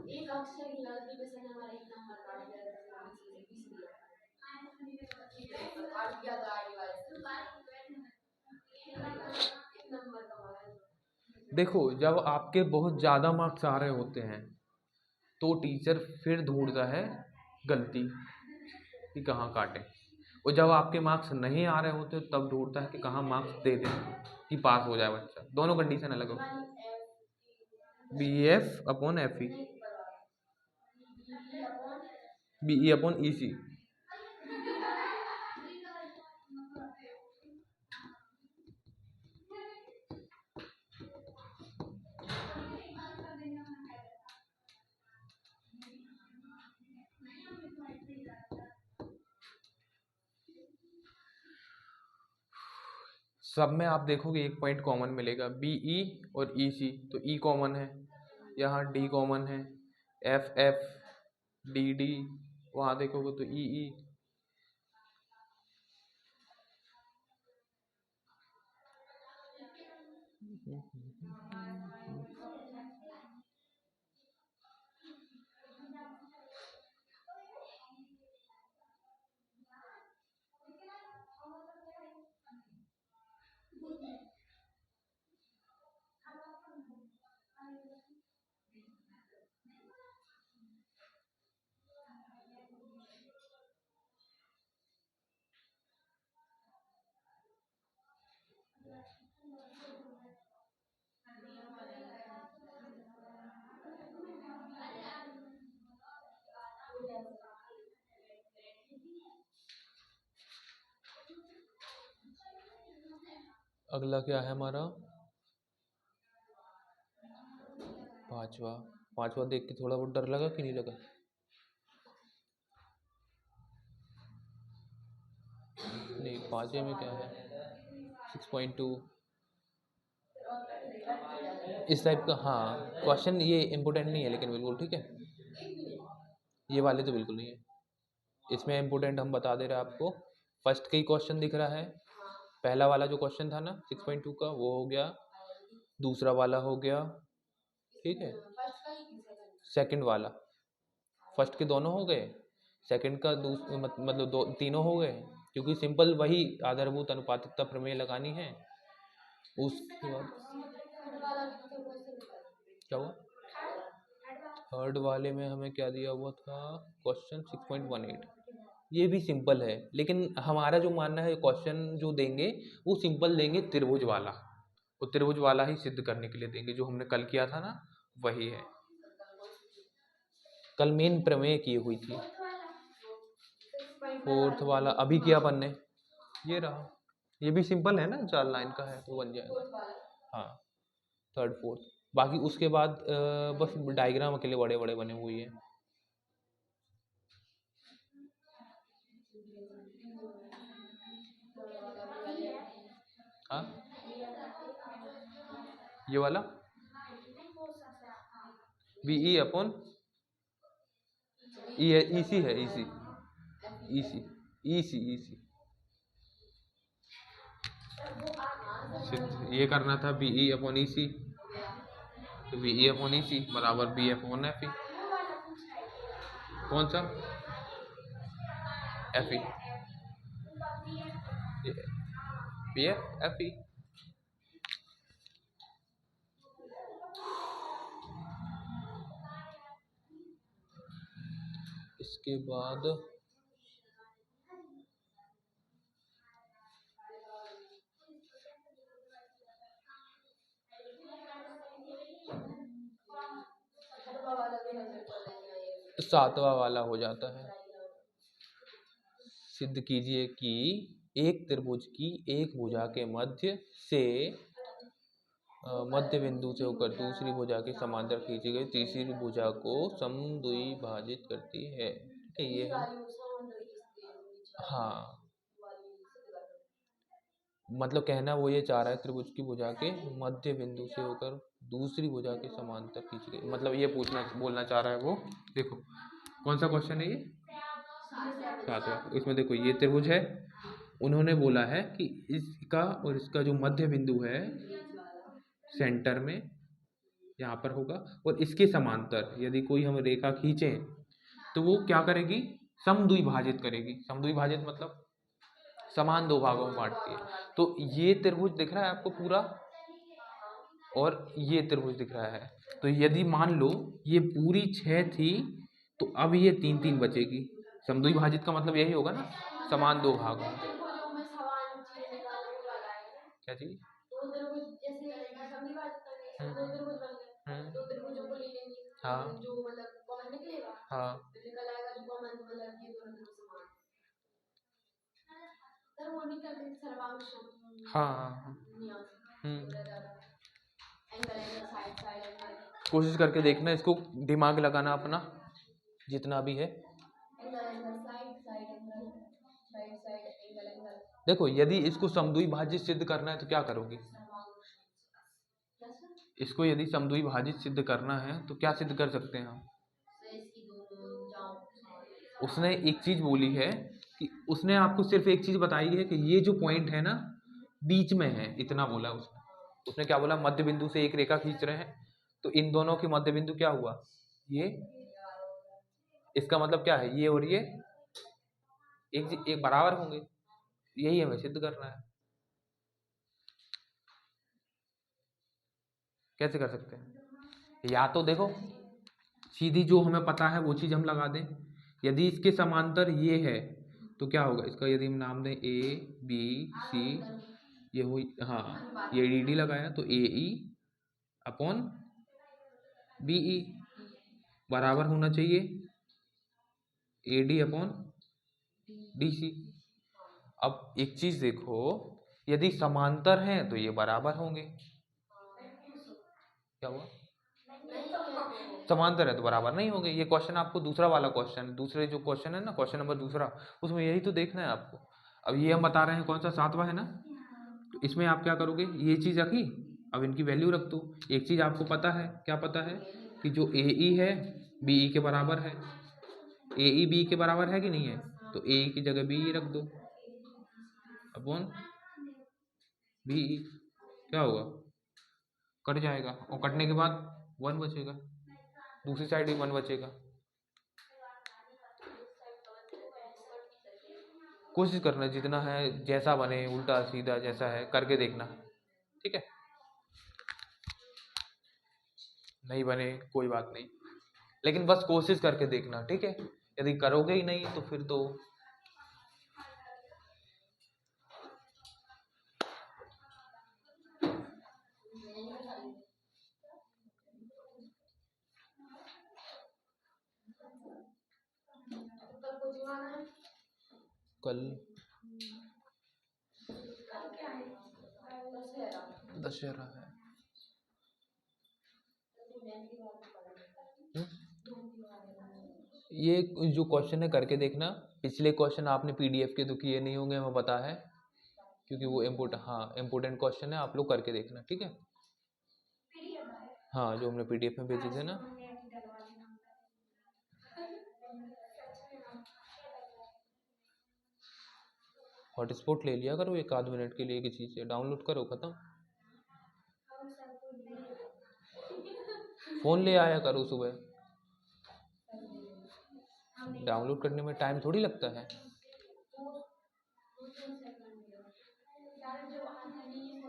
एक अक्षर की गलती पे सर हमारा एक नंबर काट दिया। देखो जब आपके बहुत ज़्यादा मार्क्स आ रहे होते हैं तो टीचर फिर ढूंढता है गलती कि कहाँ काटे, और जब आपके मार्क्स नहीं आ रहे होते तब ढूंढता है कि कहाँ मार्क्स दे दें कि पास हो जाए बच्चा। दोनों कंडीशन अलग हो। B F upon F E, B E upon E C. सब में आप देखोगे एक पॉइंट कॉमन मिलेगा, बी ई और ई सी, तो ई कॉमन है, यहाँ डी कॉमन है, एफ एफ, डी डी, वहाँ देखोगे तो ई ई। अगला क्या है हमारा, पांचवा। पांचवा देख के थोड़ा बहुत डर लगा कि नहीं लगा? नहीं, पांचवे में क्या है, 6.2 इस टाइप का। हाँ, क्वेश्चन ये इम्पोर्टेंट नहीं है लेकिन बिल्कुल ठीक है, ये वाले तो बिल्कुल नहीं है। इसमें इम्पोर्टेंट हम बता दे रहे हैं आपको, फर्स्ट का ही क्वेश्चन दिख रहा है, पहला वाला जो क्वेश्चन था ना 6.2 का वो हो गया, दूसरा वाला हो गया, ठीक है, सेकंड वाला, फर्स्ट के दोनों हो गए, सेकंड का मतलब दो तीनों हो गए, क्योंकि सिंपल वही आधारभूत अनुपातिकता प्रमेय लगानी है। उसके बाद क्या हुआ, थर्ड वाले में हमें क्या दिया हुआ था, क्वेश्चन 6.18, ये भी सिंपल है, लेकिन हमारा जो मानना है क्वेश्चन जो देंगे वो सिंपल देंगे, त्रिभुज वाला, वो त्रिभुज वाला ही सिद्ध करने के लिए देंगे, जो हमने कल किया था ना वही है, कल मेन प्रमेय की हुई थी। फोर्थ वाला अभी किया अपन ने, ये रहा, ये भी सिंपल है ना, 4 लाइन का है तो बन जाएगा। हाँ, थर्ड फोर्थ, बाकी उसके बाद बस डायग्राम अकेले बड़े बड़े बने हुए हैं। हाँ, ये वाला बी ई अपॉन ई है, ई सी है, ई सी, ई सी, ई सी, ई सी, ये करना था B E upon E C, तो B E upon E C बराबर B F upon F E, कौन सा F E, B F F E. इसके बाद सातवां वाला हो जाता है, सिद्ध कीजिए कि एक त्रिभुज की एक भुजा के मध्य से मध्य बिंदु से होकर दूसरी भुजा के समांतर खींची गई तीसरी भुजा को समद्विभाजित करती है, ठीक है, ये है। हाँ, मतलब कहना वो ये चाह रहा है, त्रिभुज की भुजा के मध्य बिंदु से होकर दूसरी भुजा के समांतर खींची गई, मतलब ये बोलना चाह रहा है वो। देखो कौन सा क्वेश्चन है ये, सातवां। इसमें देखो ये त्रिभुज है, उन्होंने बोला है कि इसका और इसका जो मध्य बिंदु है सेंटर में यहाँ पर होगा, और इसके समांतर यदि कोई हम रेखा खींचें तो वो क्या करेगी, समद्विभाजित करेगी। समद्विभाजित मतलब समान दो भागों में बांटती है। तो ये त्रिभुज दिख रहा है आपको पूरा, और ये त्रिभुज दिख रहा है, तो यदि मान लो ये पूरी 6 थी तो अब ये 3-3 बचेगी। समद्विभाजित का मतलब यही होगा ना, समान दो भागों में। क्या चीज, तो त्रिभुजों को ले लेंगे। हाँ, जो मतलब कॉमन निकलेगा। हाँ, तो निकल आएगा जो कॉमन, मतलब ये दोनों त्रिभुज समान है। सर वो नहीं करते सर्वांश। हाँ हाँ हाँ। Angle angle side side angle. कोशिश करके देखना, इसको दिमाग लगाना अपना जितना भी है। Angle angle side side angle side side angle angle. देखो यदि इसको समद्वि भाजित सिद्ध करना है तो क्या करोगे? इसको यदि समद्वि भाजित सिद्ध करना है तो क्या सिद्ध कर सकते हैं हम? उसने एक चीज बोली है कि उसने आपको सिर्फ एक चीज बताई है कि ये जो पॉइंट है ना बीच में है, इतना बोला उसने। उसने क्या बोला? मध्य बिंदु से एक रेखा खींच रहे हैं तो इन दोनों की मध्य बिंदु क्या हुआ? ये। इसका मतलब क्या है? ये और ये एक बराबर होंगे, यही हमें सिद्ध करना है। कैसे कर सकते हैं? या तो देखो सीधी जो हमें पता है वो चीज हम लगा दें, यदि इसके समांतर ये है तो क्या होगा इसका? यदि हम नाम दें ए बी सी, ये हुई, हाँ ये डी डी लगाया तो ए ई अपॉन बी ई बराबर होना चाहिए A D upon D C. अब एक चीज देखो, यदि समांतर हैं तो ये बराबर होंगे। क्या हुआ? समांतर है तो बराबर नहीं होंगे। ये क्वेश्चन आपको दूसरा वाला क्वेश्चन, दूसरे जो क्वेश्चन है ना, क्वेश्चन नंबर दूसरा, उसमें यही तो देखना है आपको। अब ये हम बता रहे हैं कौन सा? 7वां है ना, तो इसमें आप क्या करोगे? ये चीज रखी, अब इनकी वैल्यू रख दो। एक चीज आपको पता है, क्या पता है? कि जो ए ई है बी ई के बराबर है। ए ई बी के बराबर है कि नहीं है? तो ए की जगह बी ई रख दो अपॉन बी ई। क्या होगा? कट जाएगा, और कटने के बाद 1 बचेगा, दूसरी साइड भी 1 बचेगा। कोशिश करना जितना है, जैसा बने उल्टा सीधा जैसा है करके देखना, ठीक है? नहीं बने कोई बात नहीं, लेकिन बस कोशिश करके देखना, ठीक है? यदि करोगे ही नहीं तो फिर तो कल दशहरा है। ये जो क्वेश्चन है करके देखना। पिछले क्वेश्चन आपने पीडीएफ के तो किए नहीं होंगे, हमें पता है, क्योंकि वो इम्पोर्टेंट क्वेश्चन है। आप लोग करके देखना, ठीक है? हाँ, जो हमने पीडीएफ में भेजे थे ना। हॉटस्पॉट ले लिया करो 1 आध मिनट के लिए किसी से, डाउनलोड करो, खत्म। फोन ले आया करो सुबह, डाउनलोड करने में टाइम थोड़ी लगता है।